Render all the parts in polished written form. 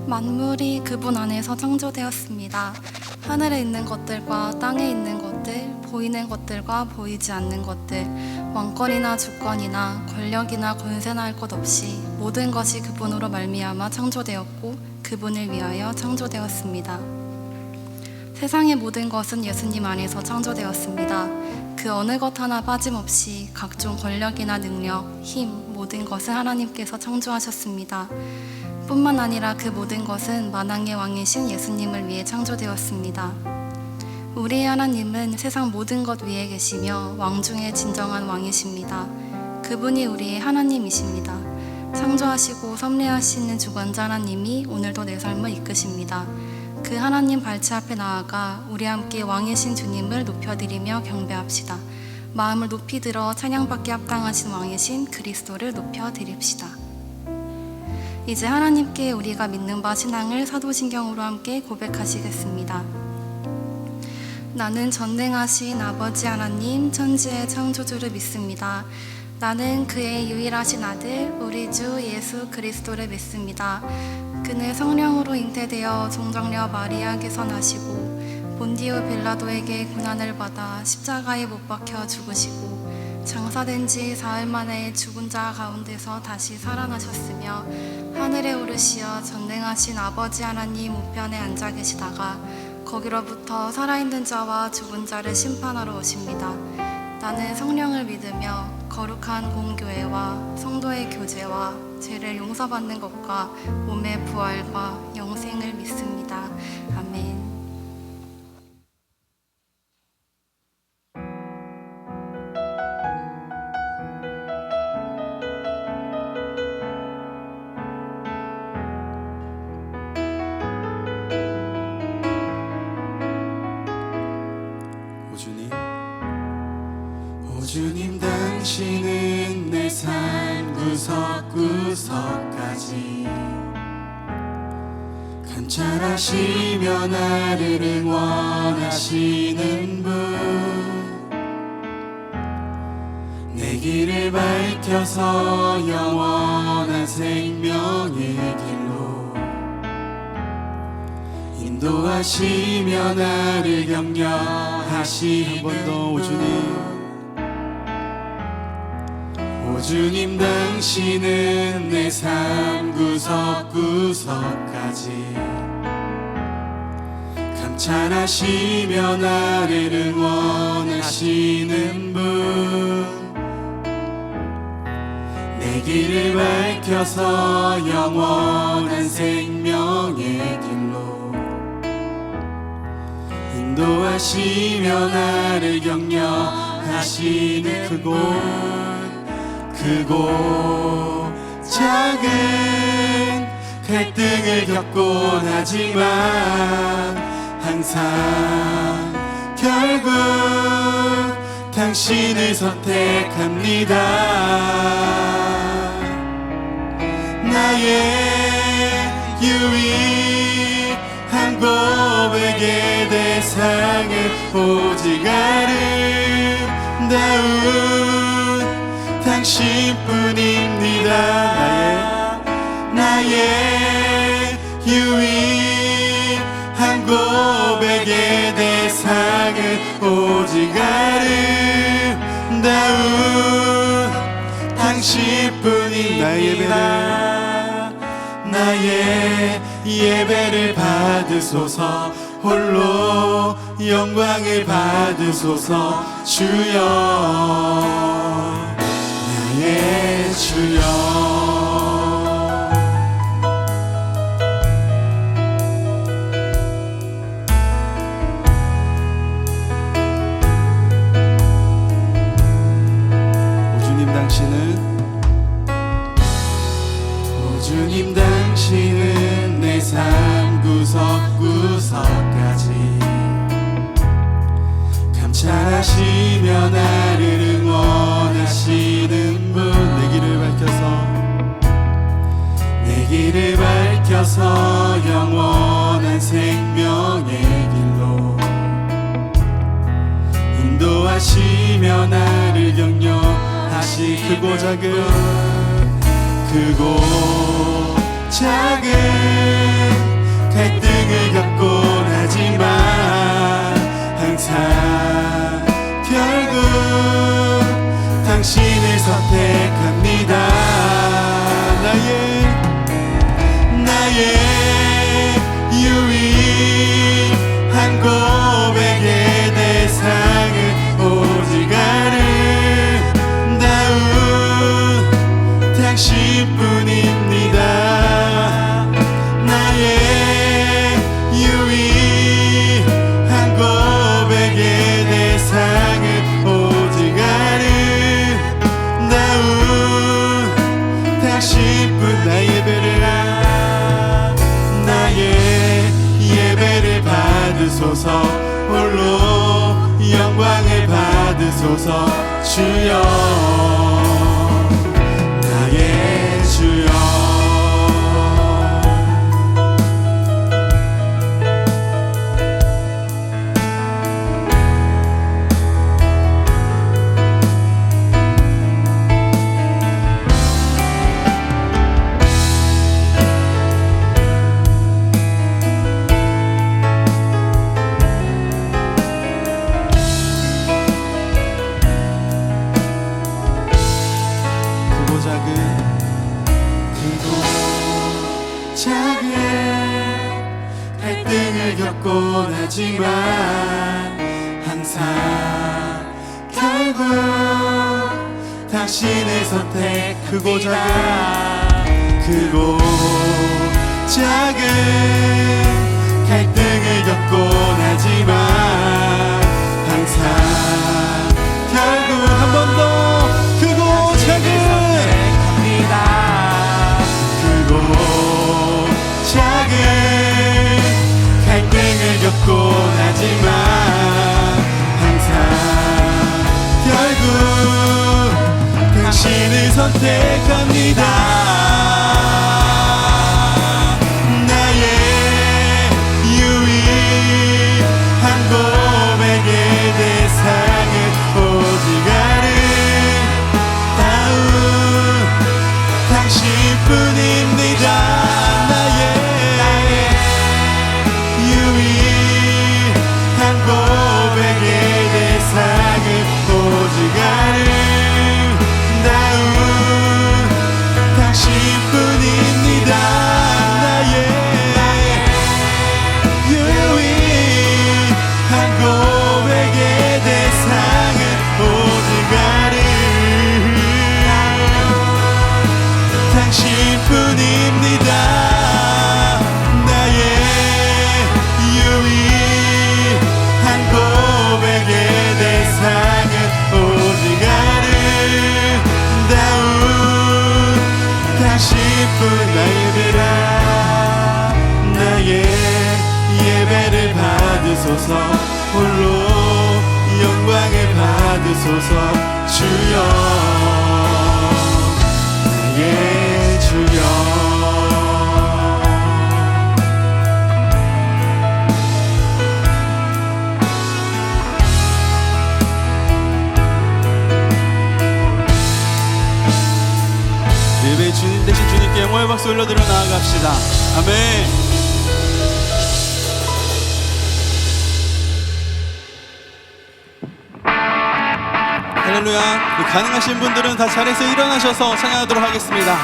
만물이 그분 안에서 창조되었습니다. 하늘에 있는 것들과 땅에 있는 것들, 보이는 것들과 보이지 않는 것들, 왕권이나 주권이나 권력이나 권세나 할 것 없이 모든 것이 그분으로 말미암아 창조되었고 그분을 위하여 창조되었습니다. 세상의 모든 것은 예수님 안에서 창조되었습니다. 그 어느 것 하나 빠짐없이 각종 권력이나 능력, 힘, 모든 것은 하나님께서 창조하셨습니다. 뿐만 아니라 그 모든 것은 만왕의 왕이신 예수님을 위해 창조되었습니다. 우리의 하나님은 세상 모든 것 위에 계시며 왕 중에 진정한 왕이십니다. 그분이 우리의 하나님이십니다. 창조하시고 섭리하시는 주관자 하나님이 오늘도 내 삶을 이끄십니다. 그 하나님 발치 앞에 나아가 우리 함께 왕이신 주님을 높여드리며 경배합시다. 마음을 높이 들어 찬양받기 합당하신 왕이신 그리스도를 높여드립시다. 이제 하나님께 우리가 믿는 바 신앙을 사도신경으로 함께 고백하시겠습니다. 나는 전능하신 아버지 하나님 천지의 창조주를 믿습니다. 나는 그의 유일하신 아들 우리 주 예수 그리스도를 믿습니다. 그는 성령으로 잉태되어 종정녀 마리아에게서 나시고 본디오 빌라도에게 고난을 받아 십자가에 못 박혀 죽으시고 장사된 지 사흘 만에 죽은 자 가운데서 다시 살아나셨으며 하늘에 오르시어 전능하신 아버지 하나님 우편에 앉아 계시다가 거기로부터 살아있는 자와 죽은 자를 심판하러 오십니다. 나는 성령을 믿으며 거룩한 공교회와 성도의 교제와 죄를 용서받는 것과 몸의 부활과 영생을 믿습니다. 아멘. 주님 당신은 내 삶 구석구석까지 감찰하시며 나를 응원하시는 분 내 길을 밝혀서 영원한 생명의 길로 인도하시며 나를 격려하시는 분 오 주님 당신은 내 삶 구석구석까지 감찰하시며 나를 응원하시는 분 내 길을 밝혀서 영원한 생명의 길로 인도하시며 나를 격려하시는 크고 작은 갈등을 겪곤 하지만 항상 결국 당신을 선택합니다. 나의 유일한 고백의 대상은 오직 아름다운 당신뿐입니다. 나의 유일한 고백의 대상은 오직 아름다운 당신뿐입니다. 나의 예배를 받으소서 홀로 영광을 받으소서 주여 나의 주여. 오 주님 당신은 내 삶 구석구석까지 감찰하시며 나를 응원하시는 분 내 길을 밝혀서 영원한 생명의 길로 인도하시며 나를 격려하시 크고 작은 갈등을 겪곤 하지만 항상 결국 당신을 선택합니다. 나의 유일한 고백의 대상은 오직 아름다운 당신뿐입니다. 나의 유일한 고백의 대상은 오직 아름다운 당신뿐. 나의 예배를 받으소서. 홀로 영광을 받으소서. 주여, 나의 주여. 작은 갈등을 겪곤 하지만 항상 결국 당신을 선택. 크고 작은 갈등을 겪곤 하지만 항상 결국 한 번 더 크고 작은 작은 갈등을 겪곤 하지만 항상 결국 당신을 선택합니다. 나의 유일한 고백의 대상은 오직 아름다운 당신뿐입니다. 나의 예배를 받으소서. 홀로 영광을 받으소서. 주여, 나의 주여. 예배의 주님 대신 주님께 영광의 박수 올려드려 나아갑시다. 아멘. 할렐루야. 가능하신 분들은 다 자리에서 일어나셔서 찬양하도록 하겠습니다.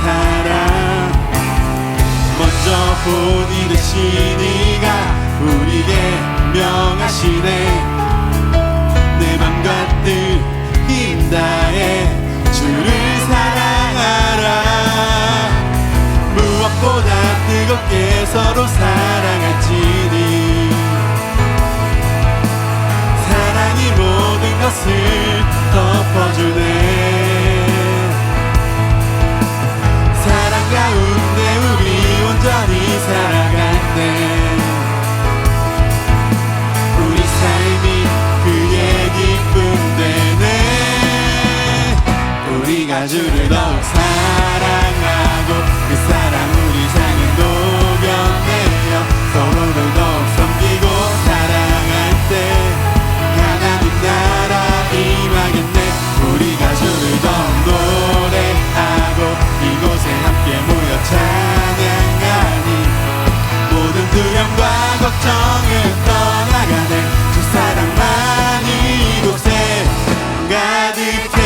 사랑 먼저 보이듯이 네가 우리에게 명하시네. 내 맘 가득 힘 다해 주를 사랑하라. 무엇보다 뜨겁게 서로 사랑할지니 사랑이 모든 것을 덮어주네. 가운데 우리 온전히 살아갈 때 걱정을 떠나가네 주 사랑만이 이곳에 가득해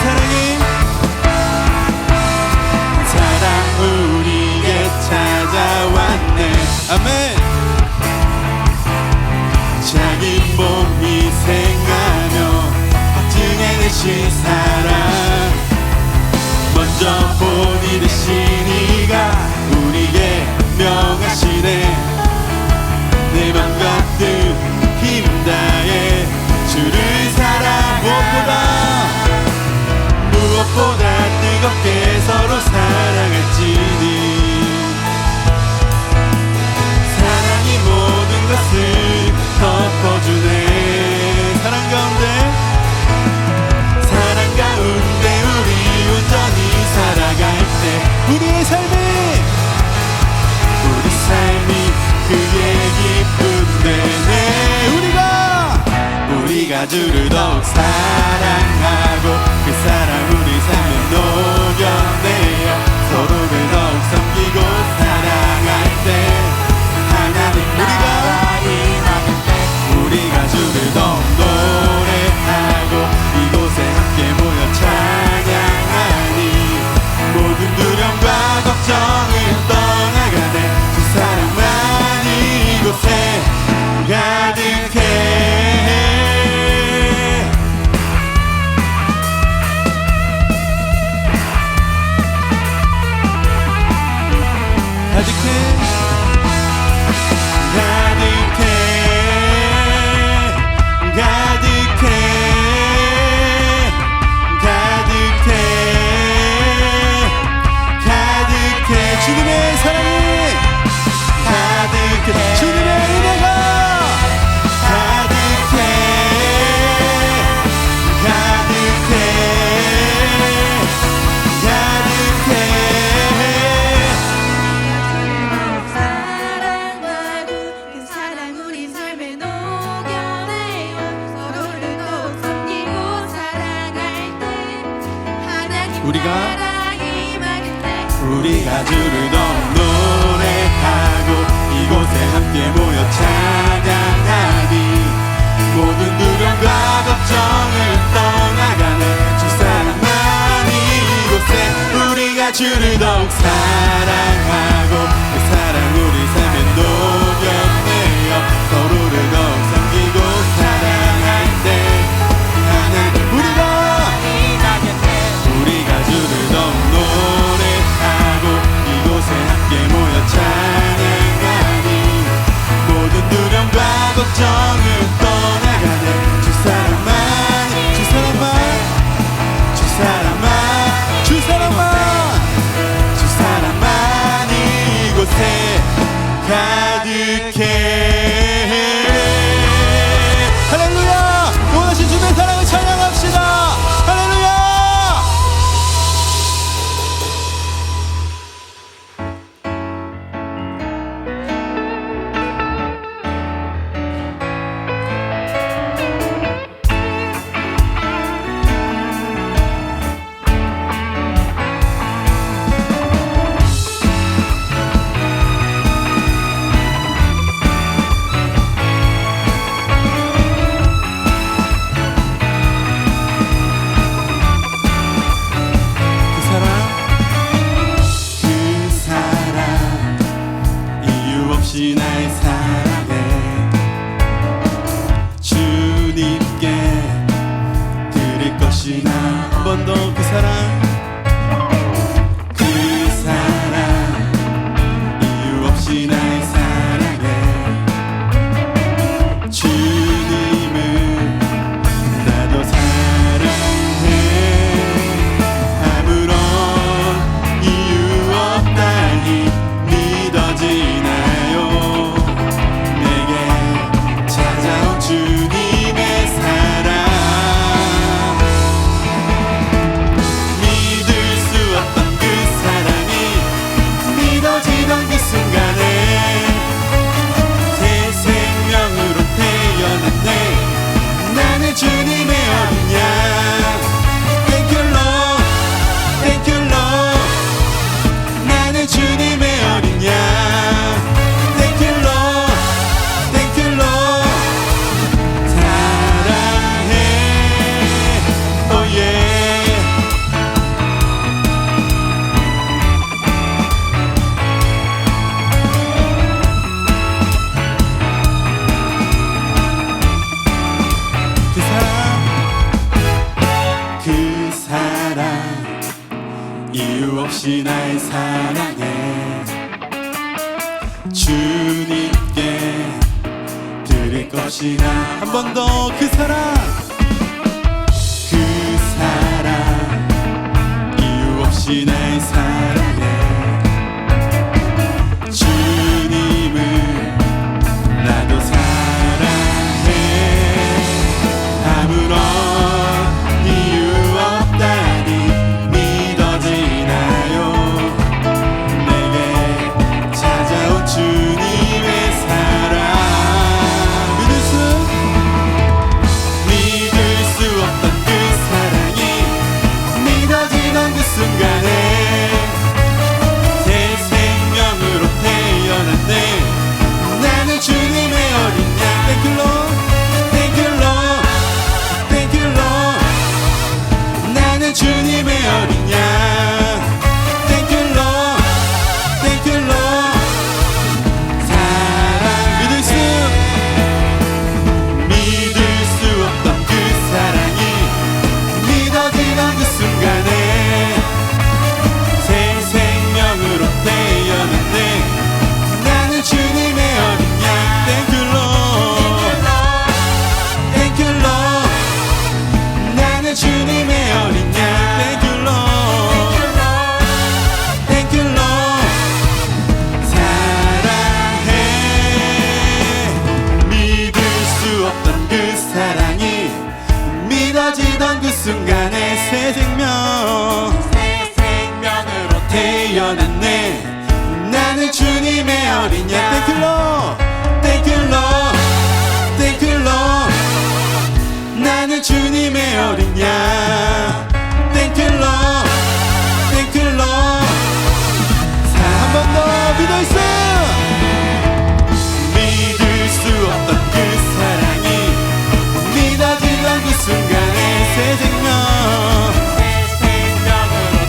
사랑이 사랑 우리에게 찾아왔네 아멘 자기 몸 희생하며 확증해내신 사랑 먼저 본이 되신 이가 우리에게 명하시네 내 맘 가득 힘다해 주를 사랑 무엇보다 뜨겁게 서로 사랑할지니 사랑이 모든 것을 덮어주네 사랑 가운데 우리 온전히 살아갈 때 우리의 삶이 그의 기쁨 되네 우리가 주를 더욱 사랑하고 그 사랑 우리 삶에 녹여내어 서로를 더욱 섬기고 사랑할 때 하나님 우리가 주를 더욱 노래하고 이곳에 함께 모여 찬양하니 모든 두려움과 걱정을 떠나가네 주 사랑만이 이곳에 가득해 주님의 사랑이 가득해 주님의 은혜가 가득해 사랑하고 그 사랑 우리 삶에 녹여내요 서로를 더욱 섬기고 사랑할 때 하나님 우리가 주를 더욱 노래하고 이곳에 함께 모여 찬양하니 모든 두려움과 걱정을 떠나가네 주 사랑만이 이곳에 우리가 주를 더욱 사랑하고 그 사랑 우리 삶에 녹여내어 서로를 더욱 섬기고 사랑할 때 하나님 우리가 주를 더욱 이곳에 함께 모여 찬양하니 모든 두려움과 걱정을 떠나가네 주 사랑만 이곳에 가득해 할렐루야 원하신 주님의 사랑을 찬양합시다 할렐루야 날 사랑해 주님께 드릴 것이나 한 번 더 그 사랑 이유 없이 날 사랑해 주님을 나도 사랑해 아무런 이유 없다니 믿어지나요 내게 찾아온 주님의 사랑 이유 없이 날 사랑해. 주님께 드릴 것이 나 한 번 더 그 사랑 이유 없이 날 사랑해. 주님을 나도 사랑해. 아무런 이유 없다니 믿어지나요? 내게 찾아온 주님의 사랑 믿을 수 없던 그 사랑이 믿어지던 그 순간에 새 생명으로 태어났네. 나는 주님의 어린 양. Thank you Lord, Thank you Lord, Thank you Lord. 나는 주님의 어린 양. Thank you Lord, Thank you Lord. 사랑 믿을 수 없던 그 사랑이 믿어지던 그 순간에 새 생명으로 태어났네. 나는 주님의 어린 양. Thank you Lord, Thank you Lord. 나는 주님의 어린 양. Thank you Lord, Thank you Lord. 사랑해. 믿을 수 없던 그 사랑이 믿어지던 그 순간에 새 생명으로 태어났네. 나는 주님의 어린 양. Thank you Lord, Thank you Lord, Thank you Lord. 나는 주님의 어린 양. Thank you Lord, Thank you Lord. 한 번 더 믿을 수 없던 그 사랑이 믿어지던 그 순간에 새 생명으로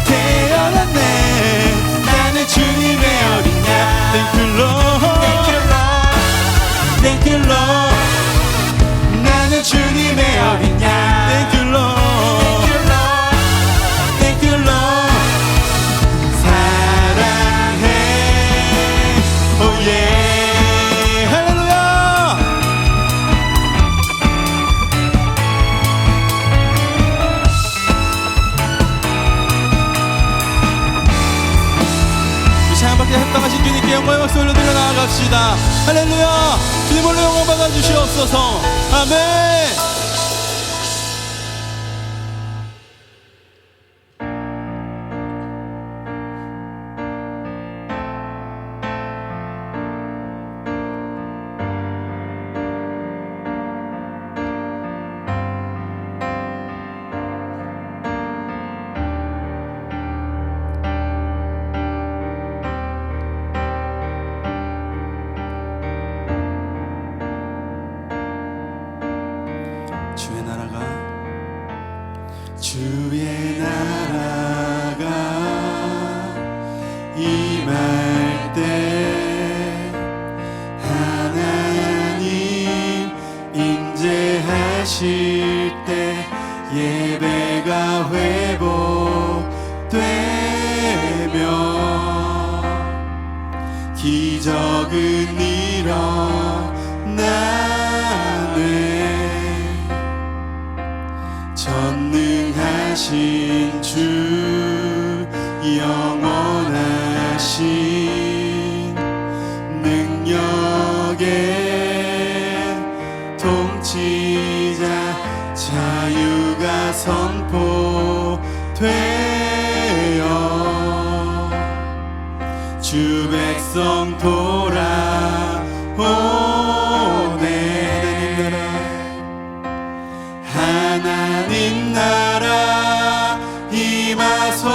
태어났네. 나는 주님의 어린 양. Thank you Lord, Thank you Lord. 나는 주님의 어린 양. Thank you Lord, Thank you Lord. 사랑해. Oh yeah. 할렐루야. 이 사랑받게 합당하신 주님께 영광의 박수 올려드려 나아갑시다. 할렐루야. 주님 홀로 영광 받아주시옵소서. 아멘. 주의 나라가 임할 때 하나님 임재하실 때 예배가 회복되며 기적은 일어나네. 전능하신 주 영원하신 능력의 통치자 자유가 선포되어 주 백성 돌아오네. 하나님 나라 임하소서.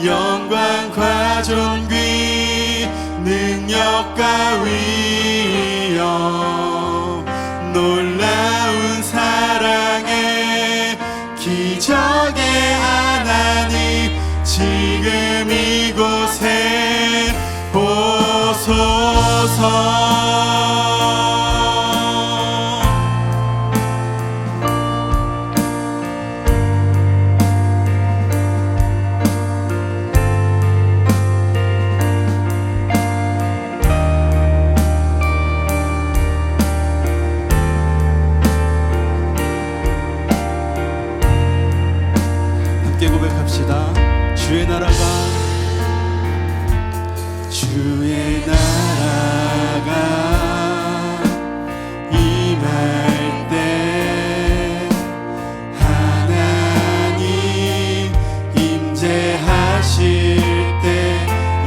영광과 존귀 능력과 위엄 놀라운 사랑의 기적의 하나님 지금 이곳에 오소서. 합시다. 주의 나라가 임할 때 하나님 임재하실 때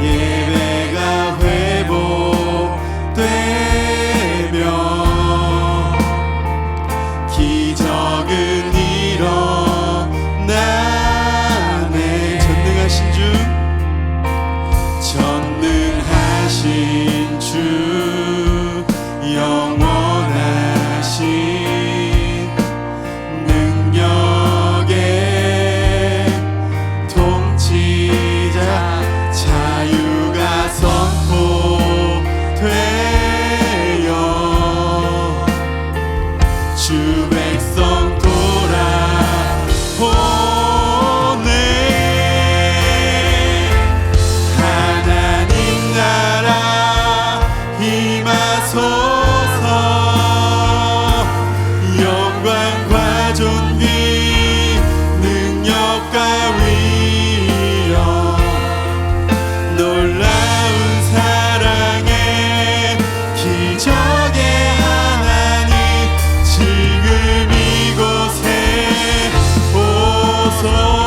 예배가 회복되며 기적은 일어나네. 전능하신 주 영원하신 능력의 통치자 자유가 선포되어 주 백성 돌아보네. 하나님 나라 임하소서. 영광과 존귀 능력과 위엄 놀라운 사랑의 기적의 하나님 지금 이곳에 오소.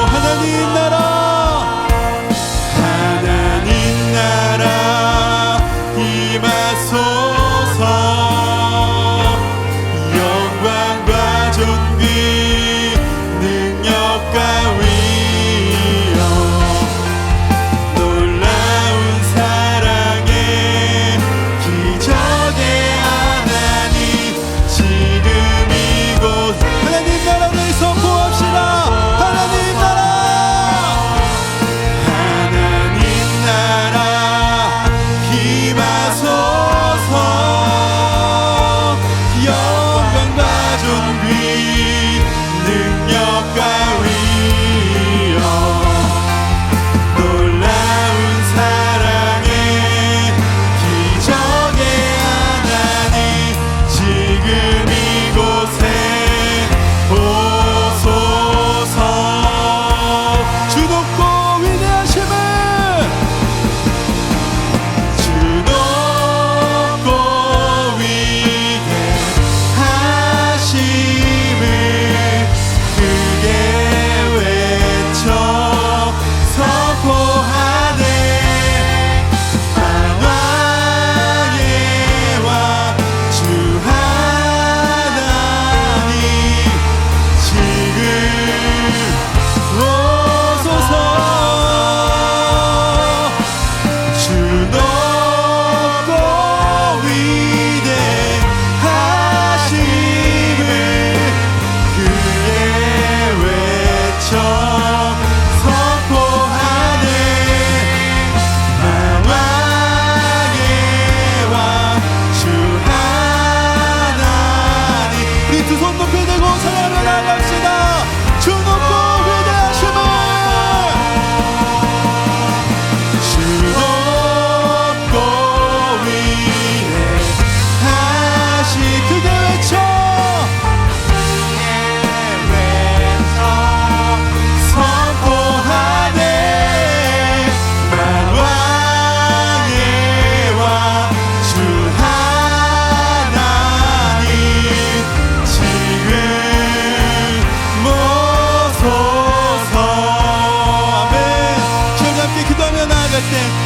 하나님 나라 임하소서. 영광과 존귀 능력과 위엄 놀라운 사랑의 기적의 하나님 지금 이곳. 하나님 나라를 선포합시다. 하나님 나라 임하소서. 영광과 존귀 능력과 위엄 놀라운 사랑의 기적의 하나님 지금 이곳에 오소서. 주 높고 위대하심을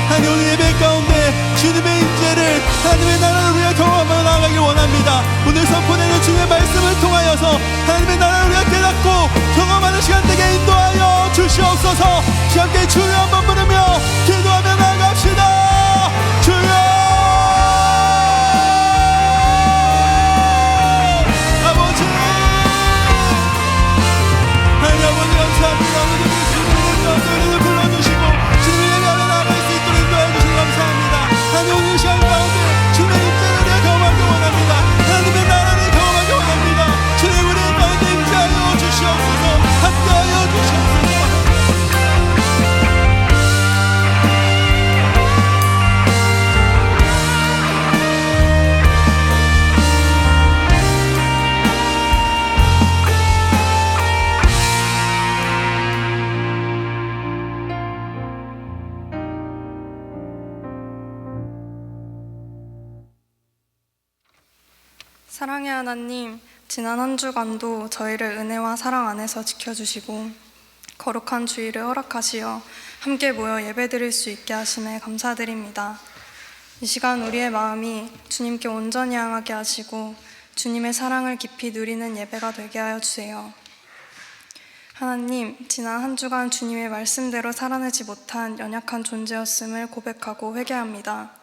하나님 오늘 예배 가운데 주님의 임재를 하나님의 나라를 우리가 경험하며 나아가길 원합니다. 오늘 선포되는 주님의 말씀을 통하여서 하나님의 나라를 우리가 깨닫고 경험하는 시간 되게 인도하여 주시옵소서. 함께 주여 한번 부르며 기도하며 나아갑시다. 주여 아버지, 하나님 아버지 감사합니다. 오늘 주님을 불러주시고 주님의 예배하며 나아갈 수 있도록 인도해 주시니 감사합니다. 하나님 오늘 시간 가운데 주님의 임재를 우리가 경험하기 원합니다. 하나님의 나라를 경험하기 원합니다. 주님 우리 가운데 임재하여 주시옵소서. 함께하여 주시옵소서. 사랑의 하나님, 지난 한 주간도 저희를 은혜와 사랑 안에서 지켜주시고 거룩한 주일을 허락하시어 함께 모여 예배드릴 수 있게 하심에 감사드립니다. 이 시간 우리의 마음이 주님께 온전히 향하게 하시고 주님의 사랑을 깊이 누리는 예배가 되게 하여 주세요. 하나님, 지난 한 주간 주님의 말씀대로 살아내지 못한 연약한 존재였음을 고백하고 회개합니다.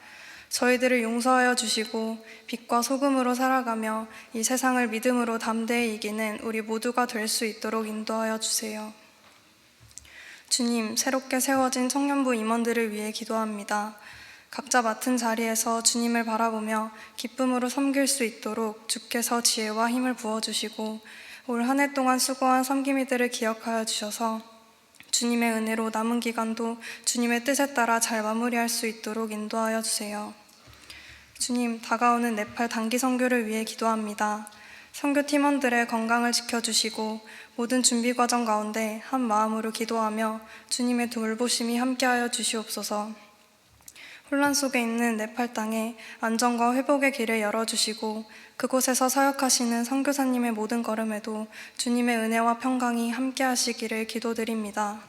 저희들을 용서하여 주시고 빛과 소금으로 살아가며 이 세상을 믿음으로 담대히 이기는 우리 모두가 될 수 있도록 인도하여 주세요. 주님, 새롭게 세워진 청년부 임원들을 위해 기도합니다. 각자 맡은 자리에서 주님을 바라보며 기쁨으로 섬길 수 있도록 주께서 지혜와 힘을 부어주시고 올 한 해 동안 수고한 섬김이들을 기억하여 주셔서 주님의 은혜로 남은 기간도 주님의 뜻에 따라 잘 마무리할 수 있도록 인도하여 주세요. 주님, 다가오는 네팔 단기 선교를 위해 기도합니다. 선교 팀원들의 건강을 지켜주시고 모든 준비 과정 가운데 한 마음으로 기도하며 주님의 돌보심이 함께하여 주시옵소서. 혼란 속에 있는 네팔 땅에 안정과 회복의 길을 열어주시고 그곳에서 사역하시는 선교사님의 모든 걸음에도 주님의 은혜와 평강이 함께하시기를 기도드립니다.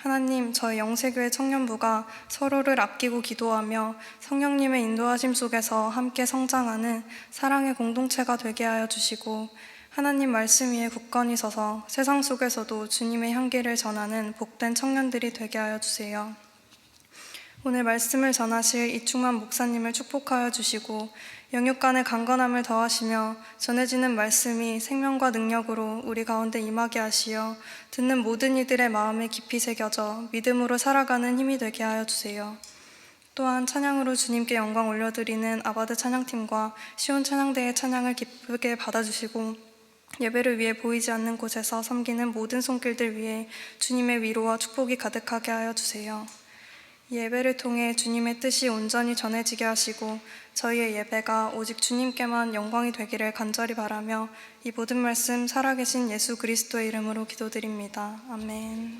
하나님, 저희 영세교회 청년부가 서로를 아끼고 기도하며 성령님의 인도하심 속에서 함께 성장하는 사랑의 공동체가 되게 하여 주시고 하나님 말씀 위에 굳건히 서서 세상 속에서도 주님의 향기를 전하는 복된 청년들이 되게 하여 주세요. 오늘 말씀을 전하실 이충만 목사님을 축복하여 주시고 영육 간의 강건함을 더하시며 전해지는 말씀이 생명과 능력으로 우리 가운데 임하게 하시어 듣는 모든 이들의 마음에 깊이 새겨져 믿음으로 살아가는 힘이 되게 하여 주세요. 또한 찬양으로 주님께 영광 올려드리는 아바드 찬양팀과 시온 찬양대의 찬양을 기쁘게 받아주시고 예배를 위해 보이지 않는 곳에서 섬기는 모든 손길들 위해 주님의 위로와 축복이 가득하게 하여 주세요. 이 예배를 통해 주님의 뜻이 온전히 전해지게 하시고 저희의 예배가 오직 주님께만 영광이 되기를 간절히 바라며 이 모든 말씀 살아계신 예수 그리스도의 이름으로 기도드립니다. 아멘.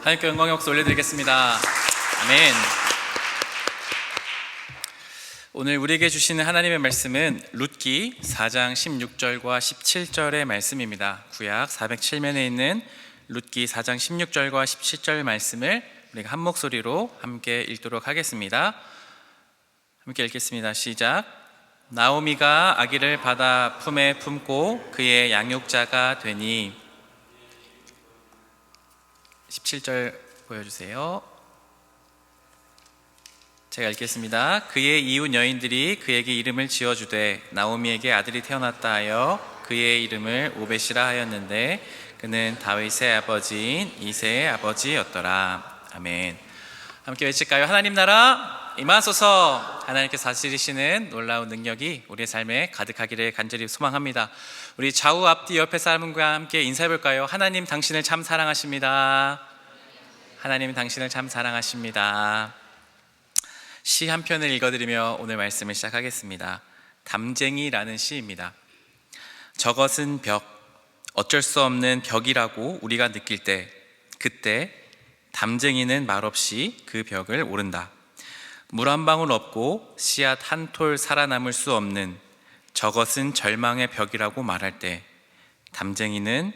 하나님께 영광의 박수 올려드리겠습니다. 아멘. 오늘 우리에게 주시는 하나님의 말씀은 룻기 4장 16절과 17절의 말씀입니다. 구약 407면에 있는 룻기 4장 16절과 17절 말씀을 우리가 한 목소리로 함께 읽도록 하겠습니다. 함께 읽겠습니다. 시작. 나오미가 아기를 받아 품에 품고 그의 양육자가 되니. 17절 보여주세요. 제가 읽겠습니다. 그의 이웃 여인들이 그에게 이름을 지어주되 나오미에게 아들이 태어났다 하여 그의 이름을 오벳이라 하였는데 그는 다윗의 아버지인 이새의 아버지였더라. 아멘. 함께 외칠까요? 하나님 나라 임하소서. 하나님께서 다스리시는 놀라운 능력이 우리의 삶에 가득하기를 간절히 소망합니다. 우리 좌우 앞뒤 옆에 사람과 함께 인사해 볼까요? 하나님 당신을 참 사랑하십니다. 하나님 당신을 참 사랑하십니다. 시 한 편을 읽어드리며 오늘 말씀을 시작하겠습니다. 담쟁이라는 시입니다. 저것은 벽, 어쩔 수 없는 벽이라고 우리가 느낄 때, 그때 담쟁이는 말없이 그 벽을 오른다. 물 한 방울 없고 씨앗 한 톨 살아남을 수 없는 저것은 절망의 벽이라고 말할 때 담쟁이는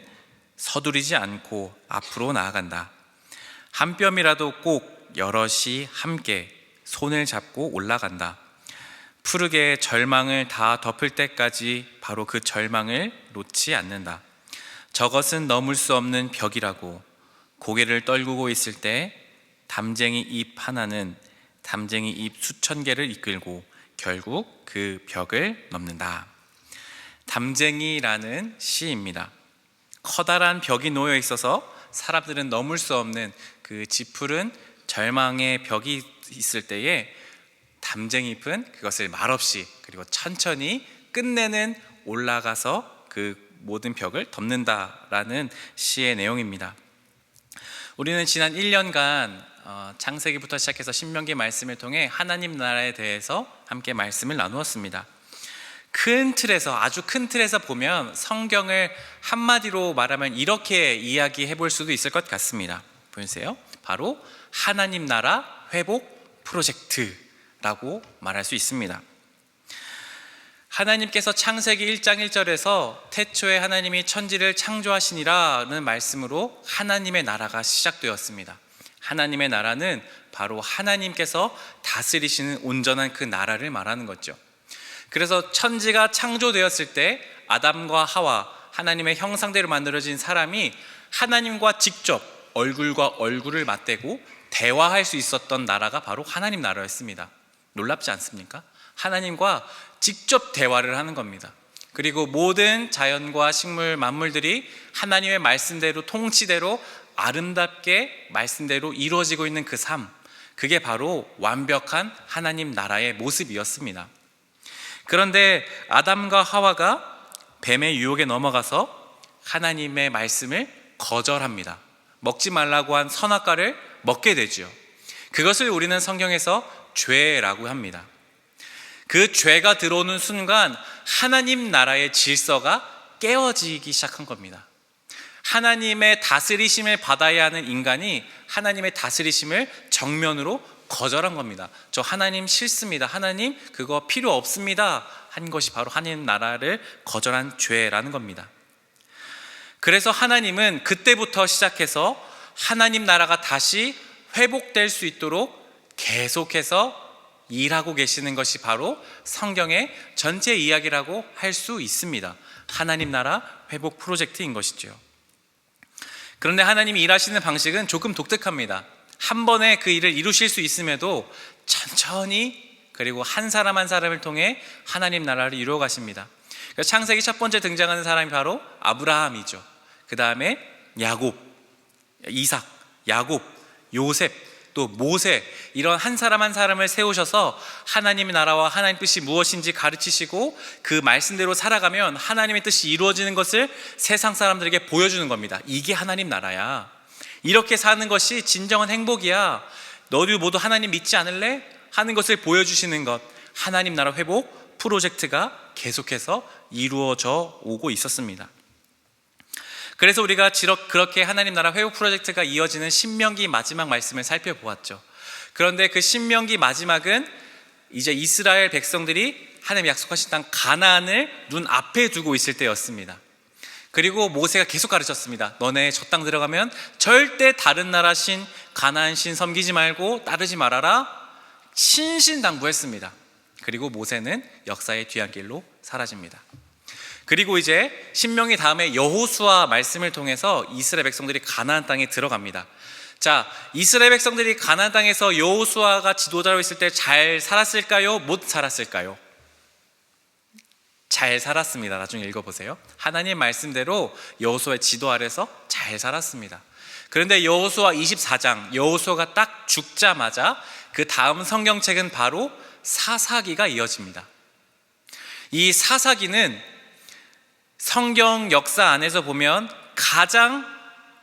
서두르지 않고 앞으로 나아간다. 한 뼘이라도 꼭 여럿이 함께 손을 잡고 올라간다. 푸르게 절망을 다 덮을 때까지 바로 그 절망을 놓지 않는다. 저것은 넘을 수 없는 벽이라고 고개를 떨구고 있을 때 담쟁이 잎 하나는 담쟁이 잎 수천 개를 이끌고 결국 그 벽을 넘는다. 담쟁이라는 시입니다. 커다란 벽이 놓여 있어서 사람들은 넘을 수 없는 그 짙푸른 절망의 벽이 있을 때에 담쟁이잎은 그것을 말없이 그리고 천천히 끝내는 올라가서 그 모든 벽을 덮는다라는 시의 내용입니다. 우리는 지난 1년간 창세기부터 시작해서 신명기 말씀을 통해 하나님 나라에 대해서 함께 말씀을 나누었습니다. 큰 틀에서, 아주 큰 틀에서 보면 성경을 한마디로 말하면 이렇게 이야기해 볼 수도 있을 것 같습니다. 보세요. 바로 하나님 나라 회복 프로젝트라고 말할 수 있습니다. 하나님께서 창세기 1장 1절에서 태초에 하나님이 천지를 창조하시니라는 말씀으로 하나님의 나라가 시작되었습니다. 하나님의 나라는 바로 하나님께서 다스리시는 온전한 그 나라를 말하는 거죠. 그래서 천지가 창조되었을 때 아담과 하와, 하나님의 형상대로 만들어진 사람이 하나님과 직접 얼굴과 얼굴을 맞대고 대화할 수 있었던 나라가 바로 하나님 나라였습니다. 놀랍지 않습니까? 하나님과 직접 대화를 하는 겁니다. 그리고 모든 자연과 식물, 만물들이 하나님의 말씀대로, 통치대로 아름답게 말씀대로 이루어지고 있는 그 삶, 그게 바로 완벽한 하나님 나라의 모습이었습니다. 그런데 아담과 하와가 뱀의 유혹에 넘어가서 하나님의 말씀을 거절합니다. 먹지 말라고 한 선악과를 먹게 되죠. 그것을 우리는 성경에서 죄라고 합니다. 그 죄가 들어오는 순간 하나님 나라의 질서가 깨어지기 시작한 겁니다. 하나님의 다스리심을 받아야 하는 인간이 하나님의 다스리심을 정면으로 거절한 겁니다. 저 하나님 싫습니다. 하나님 그거 필요 없습니다. 한 것이 바로 하나님 나라를 거절한 죄라는 겁니다. 그래서 하나님은 그때부터 시작해서 하나님 나라가 다시 회복될 수 있도록 계속해서 일하고 계시는 것이 바로 성경의 전체 이야기라고 할 수 있습니다. 하나님 나라 회복 프로젝트인 것이죠. 그런데 하나님이 일하시는 방식은 조금 독특합니다. 한 번에 그 일을 이루실 수 있음에도 천천히, 그리고 한 사람 한 사람을 통해 하나님 나라를 이루어 가십니다. 창세기 첫 번째 등장하는 사람이 바로 아브라함이죠. 그 다음에 야곱, 이삭, 야곱, 요셉, 또 모세, 이런 한 사람 한 사람을 세우셔서 하나님의 나라와 하나님 뜻이 무엇인지 가르치시고 그 말씀대로 살아가면 하나님의 뜻이 이루어지는 것을 세상 사람들에게 보여주는 겁니다. 이게 하나님 나라야. 이렇게 사는 것이 진정한 행복이야. 너도 모두 하나님 믿지 않을래? 하는 것을 보여주시는 것, 하나님 나라 회복 프로젝트가 계속해서 이루어져 오고 있었습니다. 그래서 우리가 그렇게 하나님 나라 회복 프로젝트가 이어지는 신명기 마지막 말씀을 살펴보았죠. 그런데 그 신명기 마지막은 이제 이스라엘 백성들이 하나님 약속하신 땅 가나안을 눈앞에 두고 있을 때였습니다. 그리고 모세가 계속 가르쳤습니다. 너네 저 땅 들어가면 절대 다른 나라 신 가나안 신 섬기지 말고 따르지 말아라. 신신당부했습니다. 그리고 모세는 역사의 뒤안길로 사라집니다. 그리고 이제 신명기 다음에 여호수아 말씀을 통해서 이스라엘 백성들이 가나안 땅에 들어갑니다. 자, 이스라엘 백성들이 가나안 땅에서 여호수아가 지도자로 있을 때 잘 살았을까요? 못 살았을까요? 잘 살았습니다. 나중에 읽어보세요. 하나님 말씀대로 여호수아의 지도 아래서 잘 살았습니다. 그런데 여호수아 24장, 여호수아가 딱 죽자마자 그 다음 성경책은 바로 사사기가 이어집니다. 이 사사기는 성경 역사 안에서 보면 가장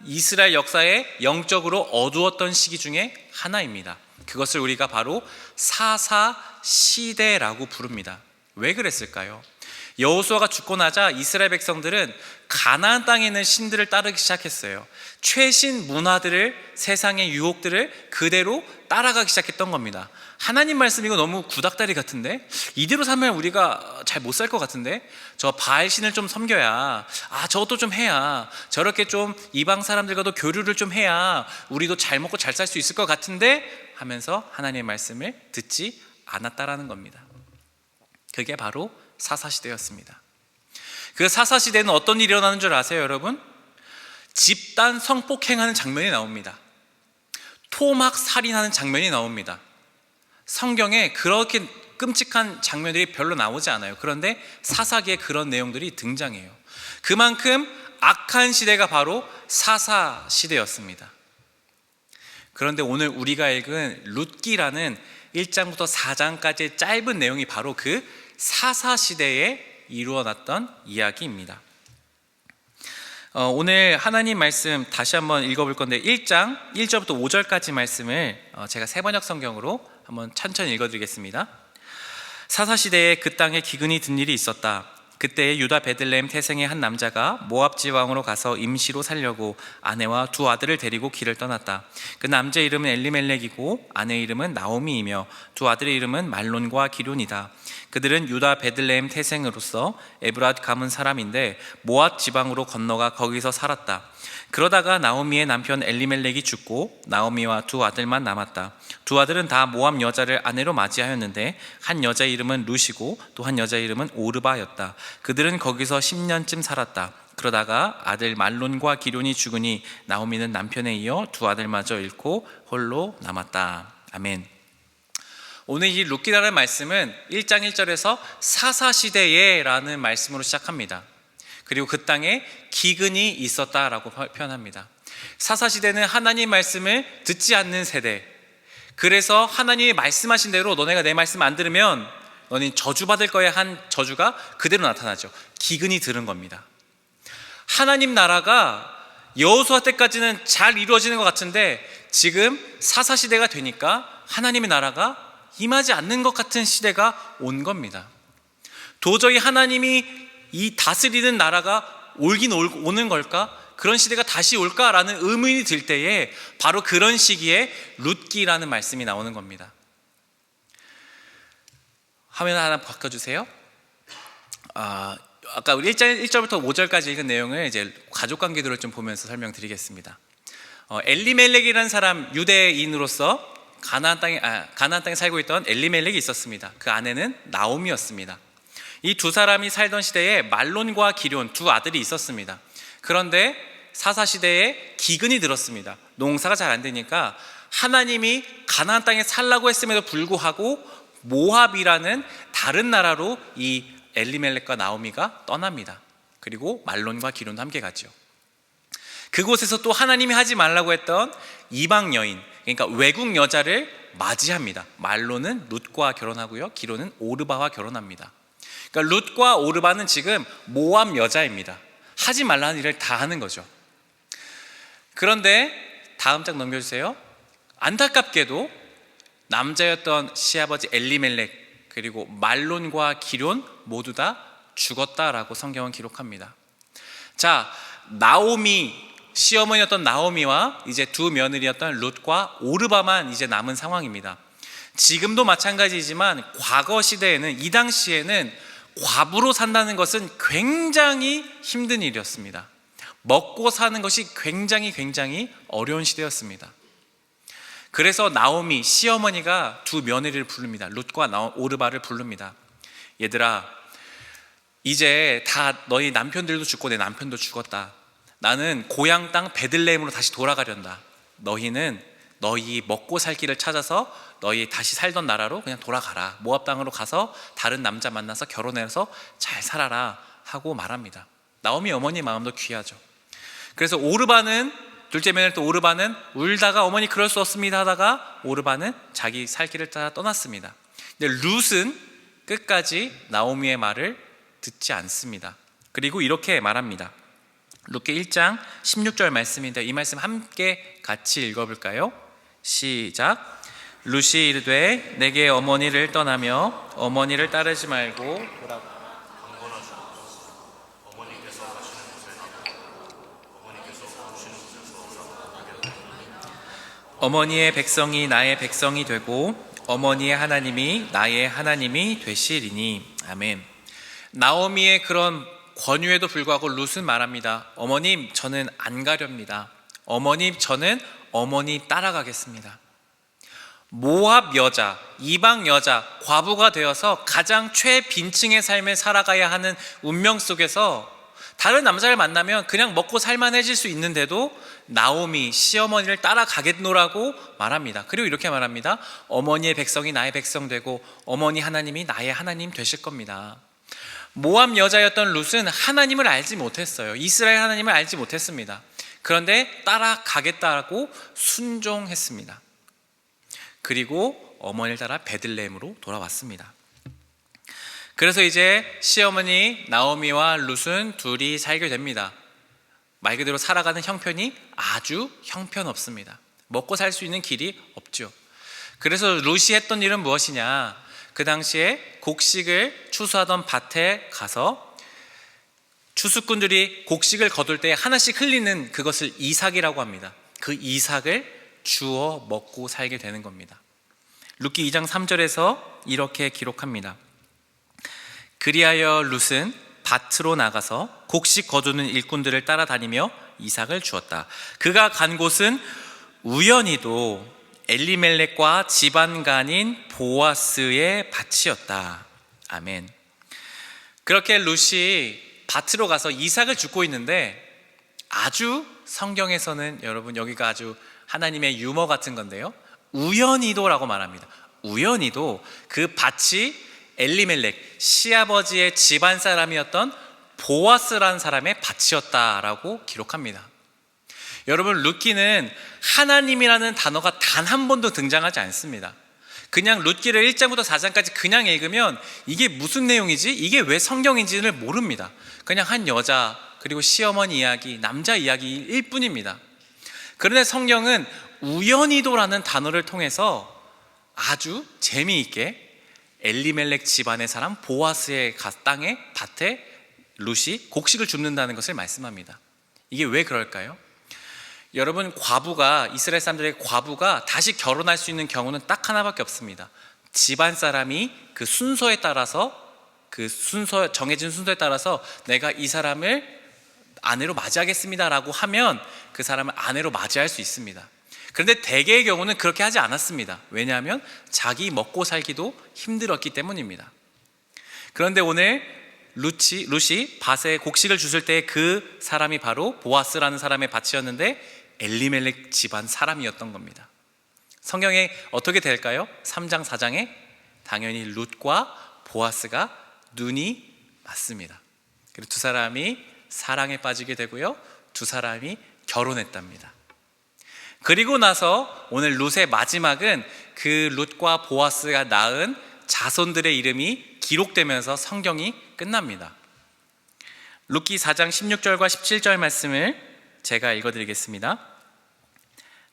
이스라엘 역사에 영적으로 어두웠던 시기 중에 하나입니다. 그것을 우리가 바로 사사시대라고 부릅니다. 왜 그랬을까요? 여호수아가 죽고 나자 이스라엘 백성들은 가나안 땅에 있는 신들을 따르기 시작했어요. 최신 문화들을, 세상의 유혹들을 그대로 따라가기 시작했던 겁니다. 하나님 말씀 이거 너무 구닥다리 같은데? 이대로 살면 우리가 잘 못 살 것 같은데? 저 바알 신을 좀 섬겨야, 저것도 좀 해야, 저렇게 좀 이방 사람들과도 교류를 좀 해야 우리도 잘 먹고 잘 살 수 있을 것 같은데? 하면서 하나님의 말씀을 듣지 않았다라는 겁니다. 그게 바로 사사시대였습니다. 그 사사시대는 어떤 일이 일어나는 줄 아세요, 여러분? 집단 성폭행하는 장면이 나옵니다. 토막 살인하는 장면이 나옵니다. 성경에 그렇게 끔찍한 장면들이 별로 나오지 않아요. 그런데 사사기에 그런 내용들이 등장해요. 그만큼 악한 시대가 바로 사사시대였습니다. 그런데 오늘 우리가 읽은 룻기라는 1장부터 4장까지의 짧은 내용이 바로 그 사사시대에 이루어났던 이야기입니다. 오늘 하나님 말씀 다시 한번 읽어볼 건데 1장 1절부터 5절까지 말씀을 제가 세번역 성경으로 한번 천천히 읽어드리겠습니다. 사사시대에 그 땅에 기근이 든 일이 있었다. 그때 유다 베들레헴 태생의 한 남자가 모압 지방으로 가서 임시로 살려고 아내와 두 아들을 데리고 길을 떠났다. 그 남자의 이름은 엘리멜렉이고 아내의 이름은 나오미이며 두 아들의 이름은 말론과 기럐이다. 그들은 유다 베들레헴 태생으로서 에브랏 가문 사람인데 모압 지방으로 건너가 거기서 살았다. 그러다가 나오미의 남편 엘리멜렉이 죽고 나오미와 두 아들만 남았다. 두 아들은 다 모압 여자를 아내로 맞이하였는데 한 여자의 이름은 룻이고 또 한 여자의 이름은 오르바였다. 그들은 거기서 10년쯤 살았다. 그러다가 아들 말론과 기럐이 죽으니 나오미는 남편에 이어 두 아들마저 잃고 홀로 남았다. 아멘. 오늘 이 룻기라는 말씀은 1장 1절에서 사사시대에 라는 말씀으로 시작합니다. 그리고 그 땅에 기근이 있었다라고 표현합니다. 사사시대는 하나님 말씀을 듣지 않는 세대. 그래서 하나님이 말씀하신 대로 너네가 내 말씀 안 들으면 너는 저주받을 거야 한 저주가 그대로 나타나죠. 기근이 들은 겁니다. 하나님 나라가 여호수아 때까지는 잘 이루어지는 것 같은데 지금 사사시대가 되니까 하나님의 나라가 임하지 않는 것 같은 시대가 온 겁니다. 도저히 하나님이 이 다스리는 나라가 오는 걸까? 그런 시대가 다시 올까라는 의문이 들 때에 바로 그런 시기에 룻기라는 말씀이 나오는 겁니다. 화면 하나 바꿔주세요. 아까 우리 1절부터 5절까지 읽은 내용을 이제 가족관계들을 좀 보면서 설명드리겠습니다. 엘리멜렉이라는 사람, 유대인으로서 가나안 땅에 살고 있던 엘리멜렉이 있었습니다. 그 아내는 나오미였습니다. 이 두 사람이 살던 시대에 말론과 기럐 두 아들이 있었습니다. 그런데 사사시대에 기근이 들었습니다. 농사가 잘 안 되니까 하나님이 가나안 땅에 살라고 했음에도 불구하고 모압이라는 다른 나라로 이 엘리멜렉과 나오미가 떠납니다. 그리고 말론과 기럐도 함께 가죠. 그곳에서 또 하나님이 하지 말라고 했던 이방 여인, 그러니까 외국 여자를 맞이합니다. 말론은 룻과 결혼하고요, 기럐은 오르바와 결혼합니다. 그러니까 룻과 오르바는 지금 모압 여자입니다. 하지 말라는 일을 다 하는 거죠. 그런데 다음 장 넘겨주세요. 안타깝게도 남자였던 시아버지 엘리멜렉 그리고 말론과 기럐 모두 다 죽었다라고 성경은 기록합니다. 자, 나오미, 시어머니였던 나오미와 이제 두 며느리였던 룻과 오르바만 이제 남은 상황입니다. 지금도 마찬가지지만 과거 시대에는, 이 당시에는 과부로 산다는 것은 굉장히 힘든 일이었습니다. 먹고 사는 것이 굉장히 어려운 시대였습니다. 그래서 나오미, 시어머니가 두 며느리를 부릅니다. 룻과 오르바를 부릅니다. 얘들아, 이제 다 너희 남편들도 죽고 내 남편도 죽었다. 나는 고향 땅 베들레헴으로 다시 돌아가련다. 너희는 너희 먹고 살 길을 찾아서 너희 다시 살던 나라로 그냥 돌아가라. 모압 땅으로 가서 다른 남자 만나서 결혼해서 잘 살아라 하고 말합니다. 나오미 어머니 마음도 귀하죠. 그래서 오르바는, 둘째 며느리 또 오르바는 울다가 어머니 그럴 수 없습니다 하다가 오르바는 자기 살 길을 따라 떠났습니다. 근데 룻은 끝까지 나오미의 말을 듣지 않습니다. 그리고 이렇게 말합니다. 룻기 1장 16절 말씀인데 이 말씀 함께 같이 읽어볼까요? 시작. 룻이 이르되 내게 어머니를 떠나며 어머니를 따르지 말고 돌아가. 어머니의 백성이 나의 백성이 되고 어머니의 하나님이 나의 하나님이 되시리니. 아멘. 나오미의 그런 권유에도 불구하고 룻은 말합니다. 어머님, 저는 안 가렵니다. 어머님, 저는 어머니 따라가겠습니다. 모압 여자, 이방 여자, 과부가 되어서 가장 최빈층의 삶을 살아가야 하는 운명 속에서 다른 남자를 만나면 그냥 먹고 살만해질 수 있는데도 나오미, 시어머니를 따라가겠노라고 말합니다. 그리고 이렇게 말합니다. 어머니의 백성이 나의 백성 되고 어머니 하나님이 나의 하나님 되실 겁니다. 모압 여자였던 룻은 하나님을 알지 못했어요. 이스라엘 하나님을 알지 못했습니다. 그런데 따라가겠다고 순종했습니다. 그리고 어머니를 따라 베들레헴으로 돌아왔습니다. 그래서 이제 시어머니 나오미와 룻은 둘이 살게 됩니다. 말 그대로 살아가는 형편이 아주 형편없습니다. 먹고 살 수 있는 길이 없죠. 그래서 룻이 했던 일은 무엇이냐? 그 당시에 곡식을 추수하던 밭에 가서 추수꾼들이 곡식을 거둘 때 하나씩 흘리는 그것을 이삭이라고 합니다. 그 이삭을 주워 먹고 살게 되는 겁니다. 룻기 2장 3절에서 이렇게 기록합니다. 그리하여 룻은 밭으로 나가서 곡식 거두는 일꾼들을 따라다니며 이삭을 주었다. 그가 간 곳은 우연히도 엘리멜렉과 지반간인 보아스의 밭이었다. 아멘. 그렇게 룻이 밭으로 가서 이삭을 줍고 있는데, 아주 성경에서는 여러분 여기가 아주 하나님의 유머 같은 건데요, 우연히도라고 말합니다. 우연히도 그 밭이 엘리멜렉, 시아버지의 집안 사람이었던 보아스라는 사람의 밭이었다라고 기록합니다. 여러분, 룻기는 하나님이라는 단어가 단 한 번도 등장하지 않습니다. 그냥 룻기를 1장부터 4장까지 그냥 읽으면 이게 무슨 내용이지? 이게 왜 성경인지를 모릅니다. 그냥 한 여자, 그리고 시어머니 이야기, 남자 이야기일 뿐입니다. 그런데 성경은 우연히도라는 단어를 통해서 아주 재미있게 엘리멜렉 집안의 사람 보아스의 땅에, 밭에 룻이 곡식을 줍는다는 것을 말씀합니다. 이게 왜 그럴까요? 여러분, 과부가, 이스라엘 사람들의 과부가 다시 결혼할 수 있는 경우는 딱 하나밖에 없습니다. 집안 사람이 그 순서에 따라서, 정해진 순서에 따라서 내가 이 사람을 아내로 맞이하겠습니다 라고 하면 그 사람을 아내로 맞이할 수 있습니다. 그런데 대개의 경우는 그렇게 하지 않았습니다. 왜냐하면 자기 먹고 살기도 힘들었기 때문입니다. 그런데 오늘 룻이 밭에 곡식을 주실 때 그 사람이 바로 보아스라는 사람의 밭이었는데 엘리멜렉 집안 사람이었던 겁니다. 성경에 어떻게 될까요? 3장 4장에 당연히 룻과 보아스가 눈이 맞습니다. 그리고 두 사람이 사랑에 빠지게 되고요, 두 사람이 결혼했답니다. 그리고 나서 오늘 룻의 마지막은 그 룻과 보아스가 낳은 자손들의 이름이 기록되면서 성경이 끝납니다. 룻기 4장 16절과 17절 말씀을 제가 읽어드리겠습니다.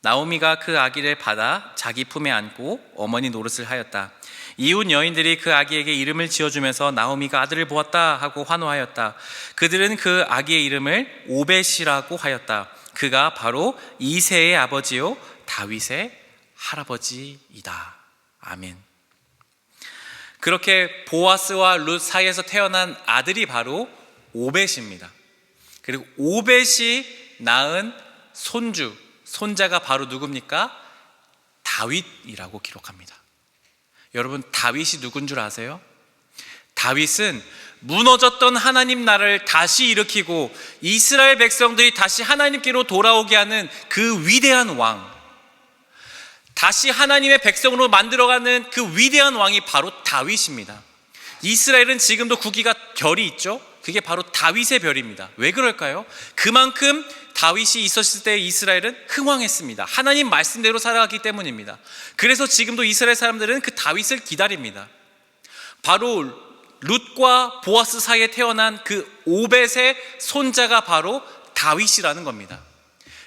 나오미가 그 아기를 받아 자기 품에 안고 어머니 노릇을 하였다. 이웃 여인들이 그 아기에게 이름을 지어주면서 나오미가 아들을 보았다 하고 환호하였다. 그들은 그 아기의 이름을 오벳이라고 하였다. 그가 바로 이새의 아버지요 다윗의 할아버지이다. 아멘. 그렇게 보아스와 룻 사이에서 태어난 아들이 바로 오벳입니다. 그리고 오벳이 낳은 손자가 바로 누굽니까? 다윗이라고 기록합니다. 여러분, 다윗이 누군 줄 아세요? 다윗은 무너졌던 하나님 나라를 다시 일으키고 이스라엘 백성들이 다시 하나님께로 돌아오게 하는 그 위대한 왕, 다시 하나님의 백성으로 만들어가는 그 위대한 왕이 바로 다윗입니다. 이스라엘은 지금도 국기가 별이 있죠? 그게 바로 다윗의 별입니다. 왜 그럴까요? 그만큼 다윗이 있었을 때 이스라엘은 흥왕했습니다. 하나님 말씀대로 살아갔기 때문입니다. 그래서 지금도 이스라엘 사람들은 그 다윗을 기다립니다. 바로 룻과 보아스 사이에 태어난 그 오벳의 손자가 바로 다윗이라는 겁니다.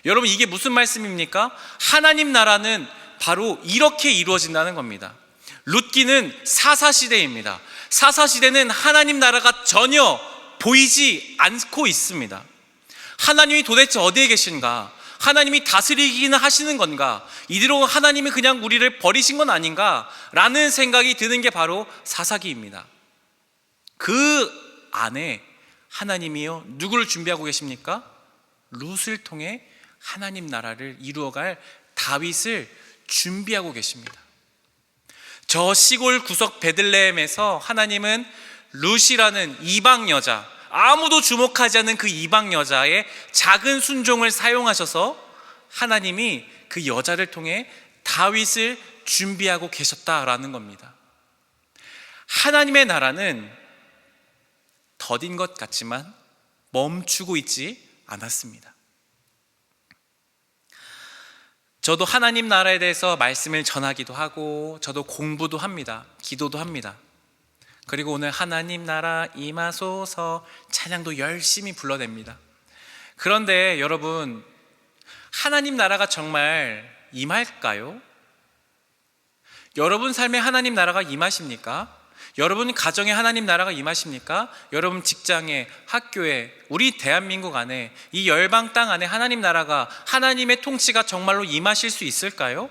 여러분, 이게 무슨 말씀입니까? 하나님 나라는 바로 이렇게 이루어진다는 겁니다. 룻기는 사사시대입니다. 사사시대는 하나님 나라가 전혀 보이지 않고 있습니다. 하나님이 도대체 어디에 계신가? 하나님이 다스리기는 하시는 건가? 이대로 하나님이 그냥 우리를 버리신 건 아닌가? 라는 생각이 드는 게 바로 사사기입니다. 그 안에 하나님이요, 누구를 준비하고 계십니까? 룻을 통해 하나님 나라를 이루어갈 다윗을 준비하고 계십니다. 저 시골 구석 베들레헴에서 하나님은 룻이라는 이방 여자, 아무도 주목하지 않는 그 이방 여자의 작은 순종을 사용하셔서 하나님이 그 여자를 통해 다윗을 준비하고 계셨다라는 겁니다. 하나님의 나라는 더딘 것 같지만 멈추고 있지 않았습니다. 저도 하나님 나라에 대해서 말씀을 전하기도 하고, 저도 공부도 합니다. 기도도 합니다. 그리고 오늘 하나님 나라 임하소서 찬양도 열심히 불러냅니다. 그런데 여러분, 하나님 나라가 정말 임할까요? 여러분 삶에 하나님 나라가 임하십니까? 여러분 가정에 하나님 나라가 임하십니까? 여러분 직장에, 학교에, 우리 대한민국 안에, 이 열방 땅 안에 하나님 나라가, 하나님의 통치가 정말로 임하실 수 있을까요?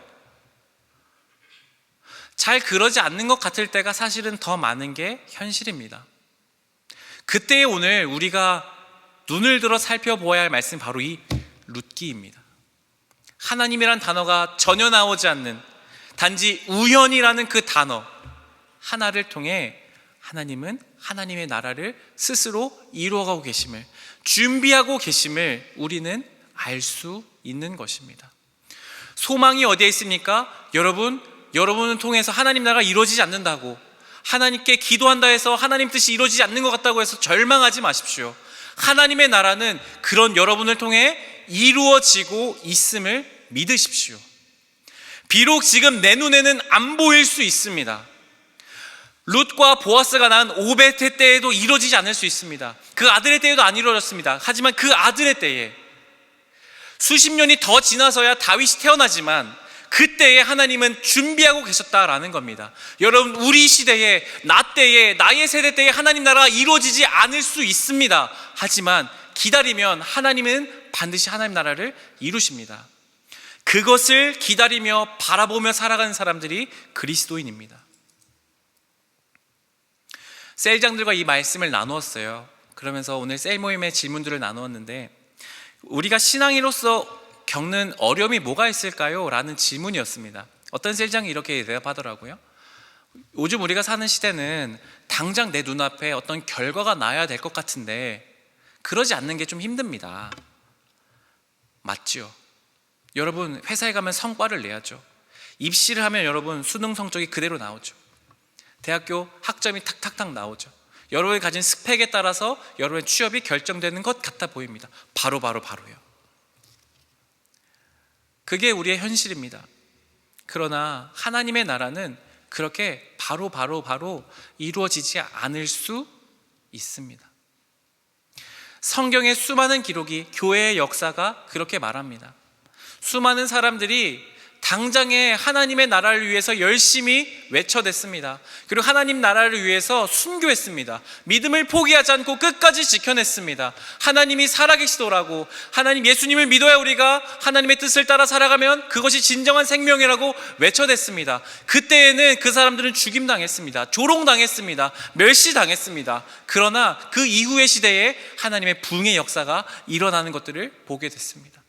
잘 그러지 않는 것 같을 때가 사실은 더 많은 게 현실입니다. 그때에 오늘 우리가 눈을 들어 살펴보아야 할 말씀이 바로 이 룻기입니다. 하나님이란 단어가 전혀 나오지 않는, 단지 우연이라는 그 단어 하나를 통해 하나님은 하나님의 나라를 스스로 이루어가고 계심을, 준비하고 계심을 우리는 알 수 있는 것입니다. 소망이 어디에 있습니까? 여러분을 통해서 하나님 나라가 이루어지지 않는다고, 하나님께 기도한다 해서 하나님 뜻이 이루어지지 않는 것 같다고 해서 절망하지 마십시오. 하나님의 나라는 그런 여러분을 통해 이루어지고 있음을 믿으십시오. 비록 지금 내 눈에는 안 보일 수 있습니다. 룻과 보아스가 낳은 오벳의 때에도 이루어지지 않을 수 있습니다. 그 아들의 때에도 안 이루어졌습니다. 하지만 그 아들의 때에, 수십 년이 더 지나서야 다윗이 태어나지만 그때에 하나님은 준비하고 계셨다라는 겁니다. 여러분, 우리 시대에, 나 때에, 나의 세대 때에 하나님 나라가 이루어지지 않을 수 있습니다. 하지만 기다리면 하나님은 반드시 하나님 나라를 이루십니다. 그것을 기다리며 바라보며 살아가는 사람들이 그리스도인입니다. 셀장들과 이 말씀을 나누었어요. 그러면서 오늘 셀 모임의 질문들을 나누었는데, 우리가 신앙인으로서 겪는 어려움이 뭐가 있을까요? 라는 질문이었습니다. 어떤 셀장이 이렇게 대답하더라고요. 요즘 우리가 사는 시대는 당장 내 눈앞에 어떤 결과가 나야 될 것 같은데 그러지 않는 게 좀 힘듭니다. 맞죠? 여러분, 회사에 가면 성과를 내야죠. 입시를 하면 여러분 수능 성적이 그대로 나오죠. 대학교 학점이 탁탁탁 나오죠. 여러분이 가진 스펙에 따라서 여러분의 취업이 결정되는 것 같아 보입니다. 바로요. 그게 우리의 현실입니다. 그러나 하나님의 나라는 그렇게 바로 이루어지지 않을 수 있습니다. 성경의 수많은 기록이, 교회의 역사가 그렇게 말합니다. 수많은 사람들이 당장에 하나님의 나라를 위해서 열심히 외쳐댔습니다. 그리고 하나님 나라를 위해서 순교했습니다. 믿음을 포기하지 않고 끝까지 지켜냈습니다. 하나님이 살아계시더라고, 하나님 예수님을 믿어야 우리가 하나님의 뜻을 따라 살아가면 그것이 진정한 생명이라고 외쳐댔습니다. 그때에는 그 사람들은 죽임당했습니다. 조롱당했습니다. 멸시당했습니다. 그러나 그 이후의 시대에 하나님의 부흥의 역사가 일어나는 것들을 보게 됐습니다.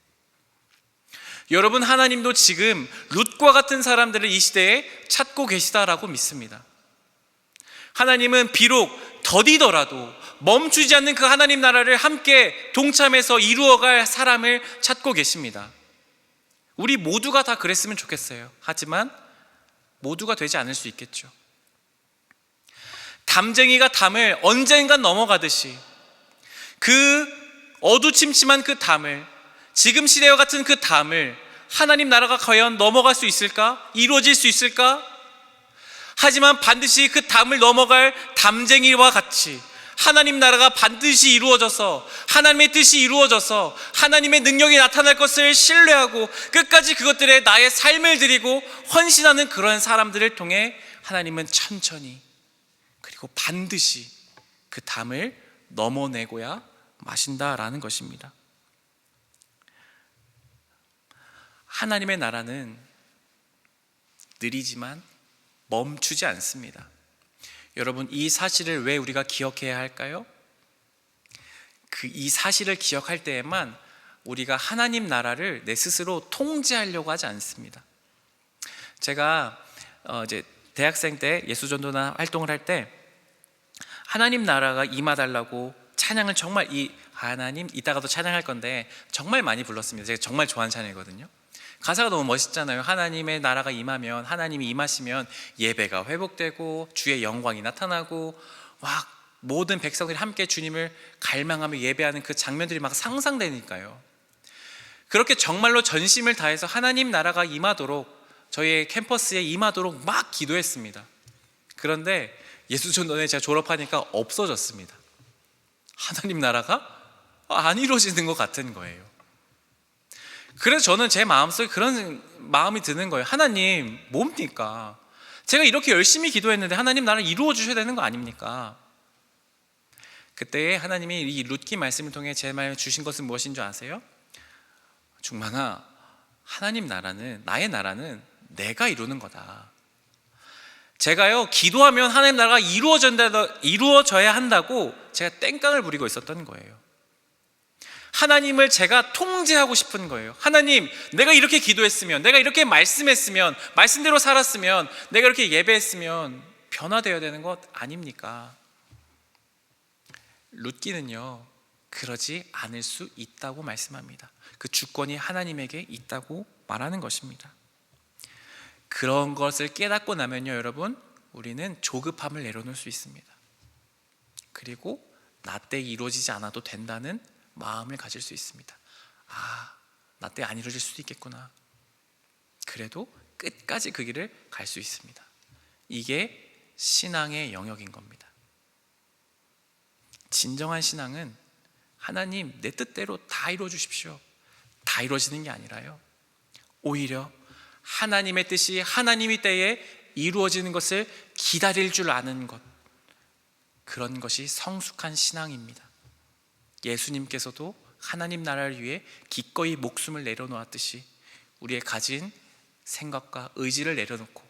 여러분, 하나님도 지금 룻과 같은 사람들을 이 시대에 찾고 계시다라고 믿습니다. 하나님은 비록 더디더라도 멈추지 않는 그 하나님 나라를 함께 동참해서 이루어갈 사람을 찾고 계십니다. 우리 모두가 다 그랬으면 좋겠어요. 하지만 모두가 되지 않을 수 있겠죠. 담쟁이가 담을 언젠간 넘어가듯이 그 어두침침한 그 담을, 지금 시대와 같은 그 담을 하나님 나라가 과연 넘어갈 수 있을까? 이루어질 수 있을까? 하지만 반드시 그 담을 넘어갈 담쟁이와 같이 하나님 나라가 반드시 이루어져서, 하나님의 뜻이 이루어져서 하나님의 능력이 나타날 것을 신뢰하고 끝까지 그것들에 나의 삶을 드리고 헌신하는 그런 사람들을 통해 하나님은 천천히 그리고 반드시 그 담을 넘어내고야 마신다라는 것입니다. 하나님의 나라는 느리지만 멈추지 않습니다. 여러분, 이 사실을 왜 우리가 기억해야 할까요? 이 사실을 기억할 때에만 우리가 하나님 나라를 내 스스로 통제하려고 하지 않습니다. 제가 이제 대학생 때 예수전도나 활동을 할 때 하나님 나라가 임하달라고 찬양을 정말, 하나님, 이따가도 찬양할 건데 정말 많이 불렀습니다. 제가 정말 좋아하는 찬양이거든요. 가사가 너무 멋있잖아요. 하나님의 나라가 임하면, 하나님이 임하시면 예배가 회복되고 주의 영광이 나타나고 막 모든 백성들이 함께 주님을 갈망하며 예배하는 그 장면들이 막 상상되니까요. 그렇게 정말로 전심을 다해서 하나님 나라가 임하도록, 저희의 캠퍼스에 임하도록 막 기도했습니다. 그런데 예수전도회 제가 졸업하니까 없어졌습니다. 하나님 나라가 안 이루어지는 것 같은 거예요. 그래서 저는 제 마음속에 그런 마음이 드는 거예요. 하나님, 뭡니까? 제가 이렇게 열심히 기도했는데 하나님 나라를 이루어 주셔야 되는 거 아닙니까? 그때 하나님이 이 룻기 말씀을 통해 제 마음에 주신 것은 무엇인 줄 아세요? 중만아, 하나님 나라는, 나의 나라는 내가 이루는 거다. 제가요, 기도하면 하나님 나라가 이루어져야 한다고 제가 땡깡을 부리고 있었던 거예요. 하나님을 제가 통제하고 싶은 거예요. 하나님, 내가 이렇게 기도했으면, 내가 이렇게 말씀했으면, 말씀대로 살았으면, 내가 이렇게 예배했으면 변화되어야 되는 것 아닙니까? 룻기는요, 그러지 않을 수 있다고 말씀합니다. 그 주권이 하나님에게 있다고 말하는 것입니다. 그런 것을 깨닫고 나면요, 여러분, 우리는 조급함을 내려놓을 수 있습니다. 그리고 나 때 이루어지지 않아도 된다는 마음을 가질 수 있습니다. 나 때 안 이루어질 수도 있겠구나. 그래도 끝까지 그 길을 갈 수 있습니다. 이게 신앙의 영역인 겁니다. 진정한 신앙은 하나님, 내 뜻대로 다 이루어 주십시오, 다 이루어지는 게 아니라요, 오히려 하나님의 뜻이 하나님의 때에 이루어지는 것을 기다릴 줄 아는 것, 그런 것이 성숙한 신앙입니다. 예수님께서도 하나님 나라를 위해 기꺼이 목숨을 내려놓았듯이 우리의 가진 생각과 의지를 내려놓고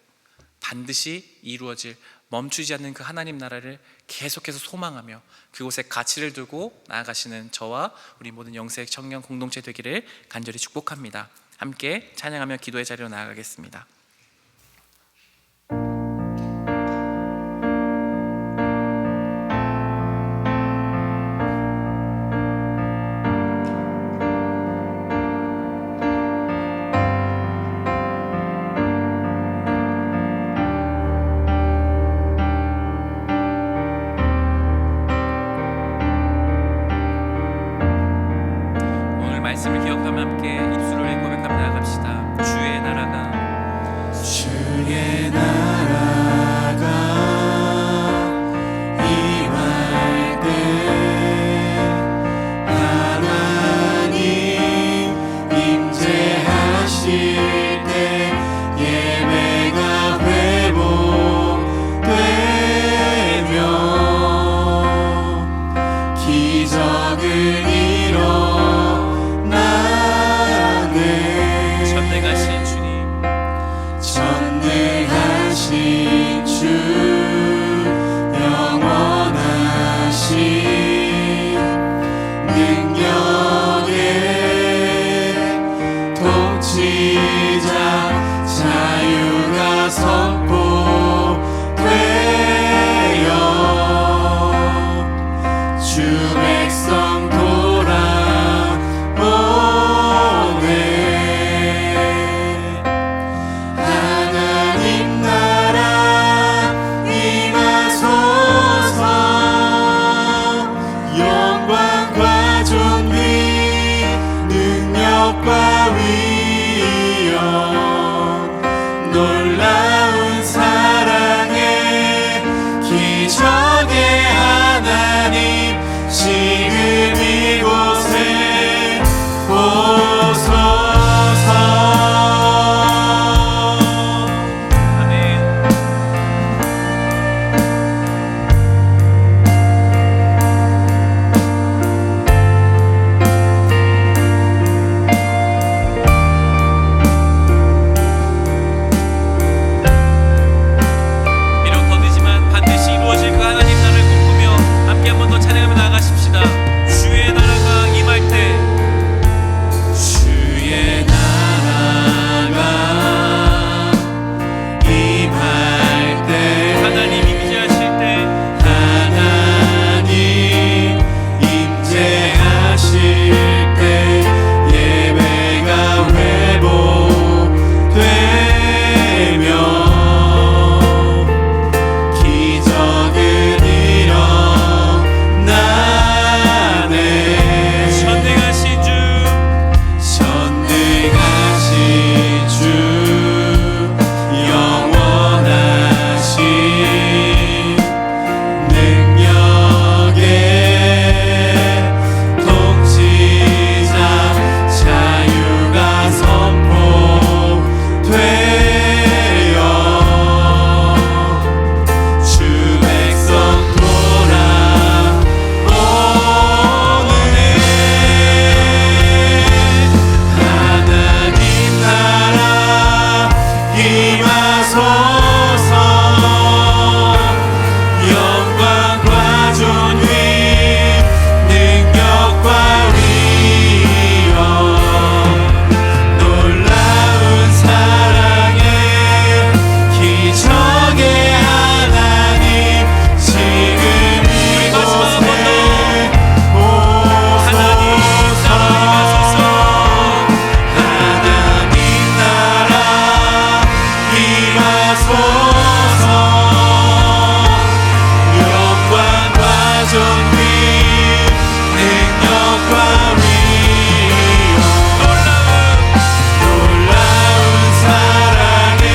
반드시 이루어질, 멈추지 않는 그 하나님 나라를 계속해서 소망하며 그곳에 가치를 두고 나아가시는 저와 우리 모든 영세 청년 공동체 되기를 간절히 축복합니다. 함께 찬양하며 기도의 자리로 나아가겠습니다. 말씀을 기억하며 함께 입술을 고백하며 나아갑시다. 주의 나라가 시작 자유가 선포되어 주 백성 돌아오네. 하나님 나라 임하소서. 영광과 존귀 능력과 위엄 놀라운 사랑의 기적의 하나님 지금 이곳에 오소서. 아멘. 비록 더디지만 반드시 이루어질 그 하나님 나라를 꿈꾸며 함께 한 번 더 찬양하며 나아가십시다. 주의 나라가 임할 때 주의 나라가 임할 때 하나님 임재하실 때 하나님 임재하실 때 예배가 회복되며 기적은 일어나네. 전능하신 주 전능하신 주 영원하신 능력의 통치자 자유가 선포되어 주 백성 돌아오네. 하나님 나라 임하소서. 영광과 존귀 능력과 위엄 놀라운 사랑의 기적의 하나님 지금 이곳에 하나님 오소서. 하나님 나라 임하소서. 영광과 존귀 능력과 위엄 놀라운 사랑의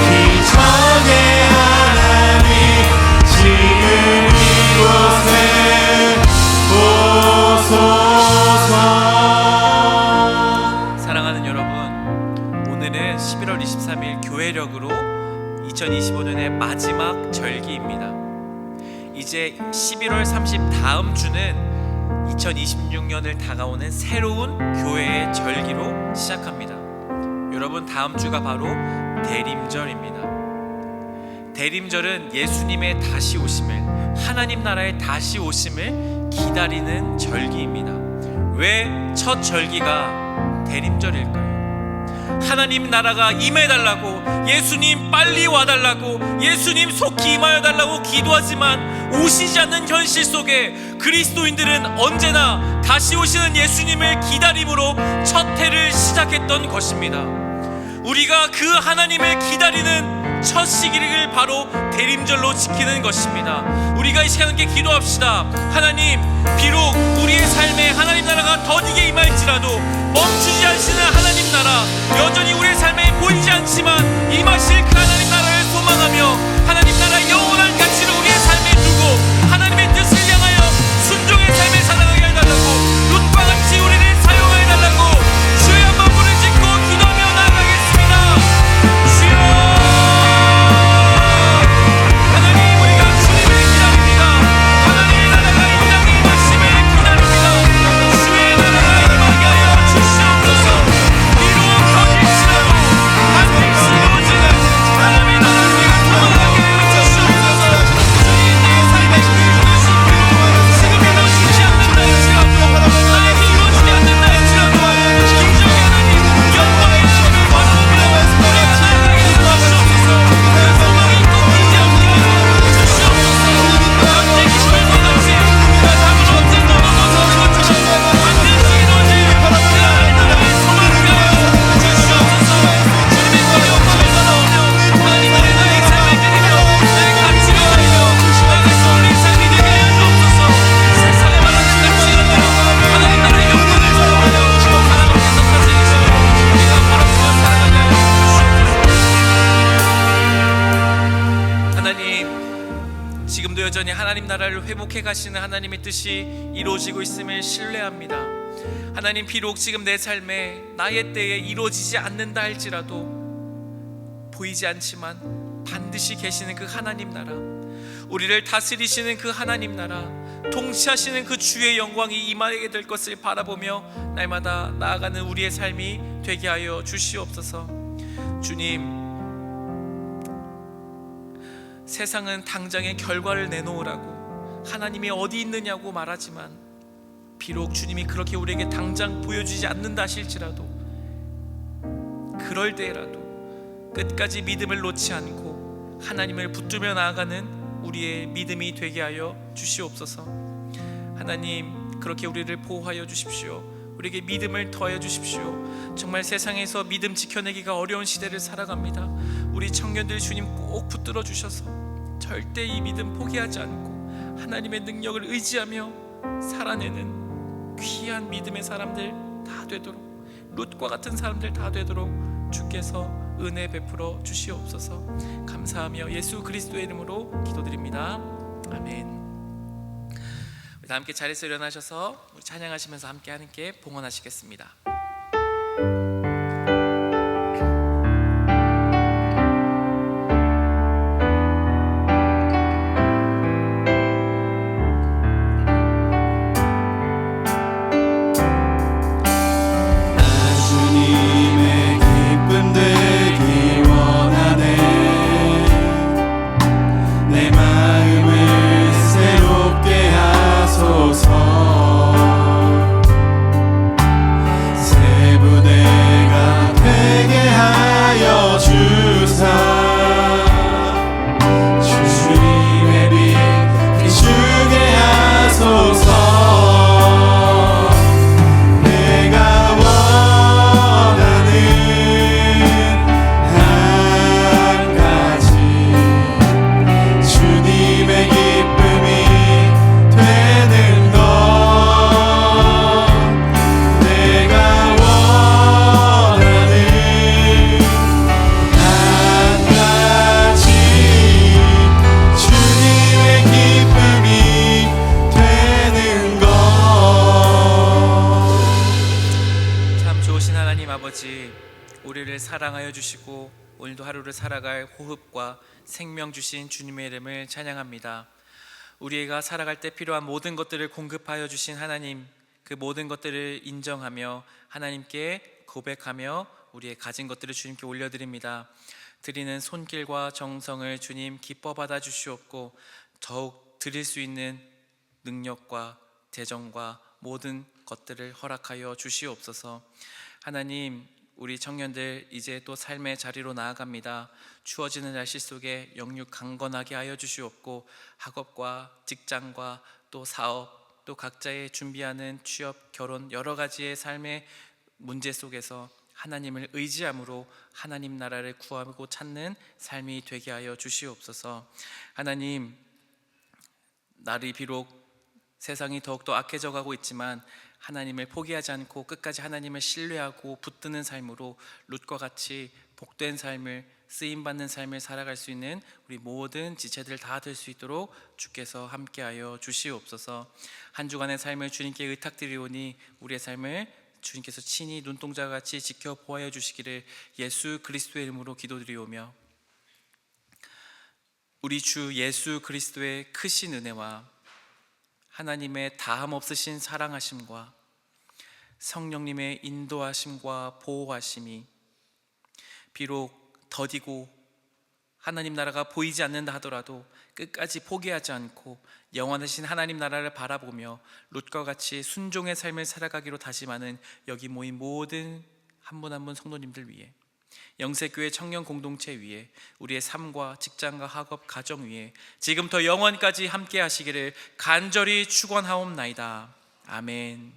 기적의 하나님 지금 이곳에 오소서. 사랑하는 여러분, 오늘은 11월 23일 교회력으로 2025년의 마지막 절기입니다. 이제 11월 30 다음 주는 2026년을 다가오는 새로운 교회의 절기로 시작합니다. 여러분, 다음 주가 바로 대림절입니다. 대림절은 예수님의 다시 오심을, 하나님 나라의 다시 오심을 기다리는 절기입니다. 왜 첫 절기가 대림절일까요? 하나님 나라가 임해달라고, 예수님 빨리 와달라고, 예수님 속히 임하여달라고 기도하지만 오시지 않는 현실 속에 그리스도인들은 언제나 다시 오시는 예수님을 기다림으로 첫 해를 시작했던 것입니다. 우리가 그 하나님을 기다리는 첫 시기를 바로 대림절로 지키는 것입니다. 우리가 이 시간 함께 기도합시다. 하나님, 비록 우리의 삶에 하나님 나라가 더디게 임할지라도 멈추지 않으시는 하나님 나라, 여전히 우리의 삶에 보이지 않지만 임하실 그 하나님 나라를 소망하며 하나님 나라의 영원한 가치를 우리의 삶에 두고 하나님의 뜻을 향하여 순종의 삶을 살아가게 해달라고, 룻과 같이 우리를 사용하여 달라고 주의 한번 부를 짓고 기도하며 나아가겠습니다. 주여, 하나님, 우리가 주님을 기다립니다. 하나님의 나라가 이 땅에 임하심을 기다립니다. 주의 나라가 임하게 하여 주시옵소서. 여전히 하나님 나라를 회복해 가시는 하나님의 뜻이 이루어지고 있음을 신뢰합니다. 하나님, 비록 지금 내 삶에 나의 때에 이루어지지 않는다 할지라도 보이지 않지만 반드시 계시는 그 하나님 나라, 우리를 다스리시는 그 하나님 나라, 통치하시는 그 주의 영광이 임하게 될 것을 바라보며 날마다 나아가는 우리의 삶이 되게 하여 주시옵소서. 주님, 세상은 당장의 결과를 내놓으라고 하나님이 어디 있느냐고 말하지만, 비록 주님이 그렇게 우리에게 당장 보여주지 않는다 하실지라도 그럴 때라도 끝까지 믿음을 놓지 않고 하나님을 붙들며 나아가는 우리의 믿음이 되게 하여 주시옵소서. 하나님, 그렇게 우리를 보호하여 주십시오. 우리에게 믿음을 더하여 주십시오. 정말 세상에서 믿음 지켜내기가 어려운 시대를 살아갑니다. 우리 청년들 주님 꼭 붙들어 주셔서 절대 이 믿음 포기하지 않고 하나님의 능력을 의지하며 살아내는 귀한 믿음의 사람들 다 되도록, 룻과 같은 사람들 다 되도록 주께서 은혜 베풀어 주시옵소서. 감사하며 예수 그리스도의 이름으로 기도드립니다. 아멘. 우리 다 함께 자리에서 일어나셔서 우리 찬양하시면서 함께 하나님께 봉헌하시겠습니다. 우리를 사랑하여 주시고 오늘도 하루를 살아갈 호흡과 생명 주신 주님의 이름을 찬양합니다. 우리가 살아갈 때 필요한 모든 것들을 공급하여 주신 하나님, 그 모든 것들을 인정하며 하나님께 고백하며 우리의 가진 것들을 주님께 올려드립니다. 드리는 손길과 정성을 주님 기뻐 받아 주시옵고 더욱 드릴 수 있는 능력과 재정과 모든 것들을 허락하여 주시옵소서. 하나님, 우리 청년들 이제 또 삶의 자리로 나아갑니다. 추워지는 날씨 속에 영육 강건하게 하여 주시옵고 학업과 직장과 또 사업, 또 각자의 준비하는 취업, 결혼 여러 가지의 삶의 문제 속에서 하나님을 의지함으로 하나님 나라를 구하고 찾는 삶이 되게 하여 주시옵소서. 하나님, 날이 비록 세상이 더욱더 악해져 가고 있지만 하나님을 포기하지 않고 끝까지 하나님을 신뢰하고 붙드는 삶으로 룻과 같이 복된 삶을, 쓰임받는 삶을 살아갈 수 있는 우리 모든 지체들 다 될 수 있도록 주께서 함께하여 주시옵소서. 한 주간의 삶을 주님께 의탁드리오니 우리의 삶을 주님께서 친히 눈동자같이 지켜보아여 주시기를 예수 그리스도의 이름으로 기도드리오며, 우리 주 예수 그리스도의 크신 은혜와 하나님의 다함 없으신 사랑하심과 성령님의 인도하심과 보호하심이 비록 더디고 하나님 나라가 보이지 않는다 하더라도 끝까지 포기하지 않고 영원하신 하나님 나라를 바라보며 룻과 같이 순종의 삶을 살아가기로 다짐하는 여기 모인 모든 한 분 한 분 성도님들 위해, 영세교회 청년 공동체 위에, 우리의 삶과 직장과 학업, 가정 위에 지금부터 영원까지 함께 하시기를 간절히 축원하옵나이다. 아멘.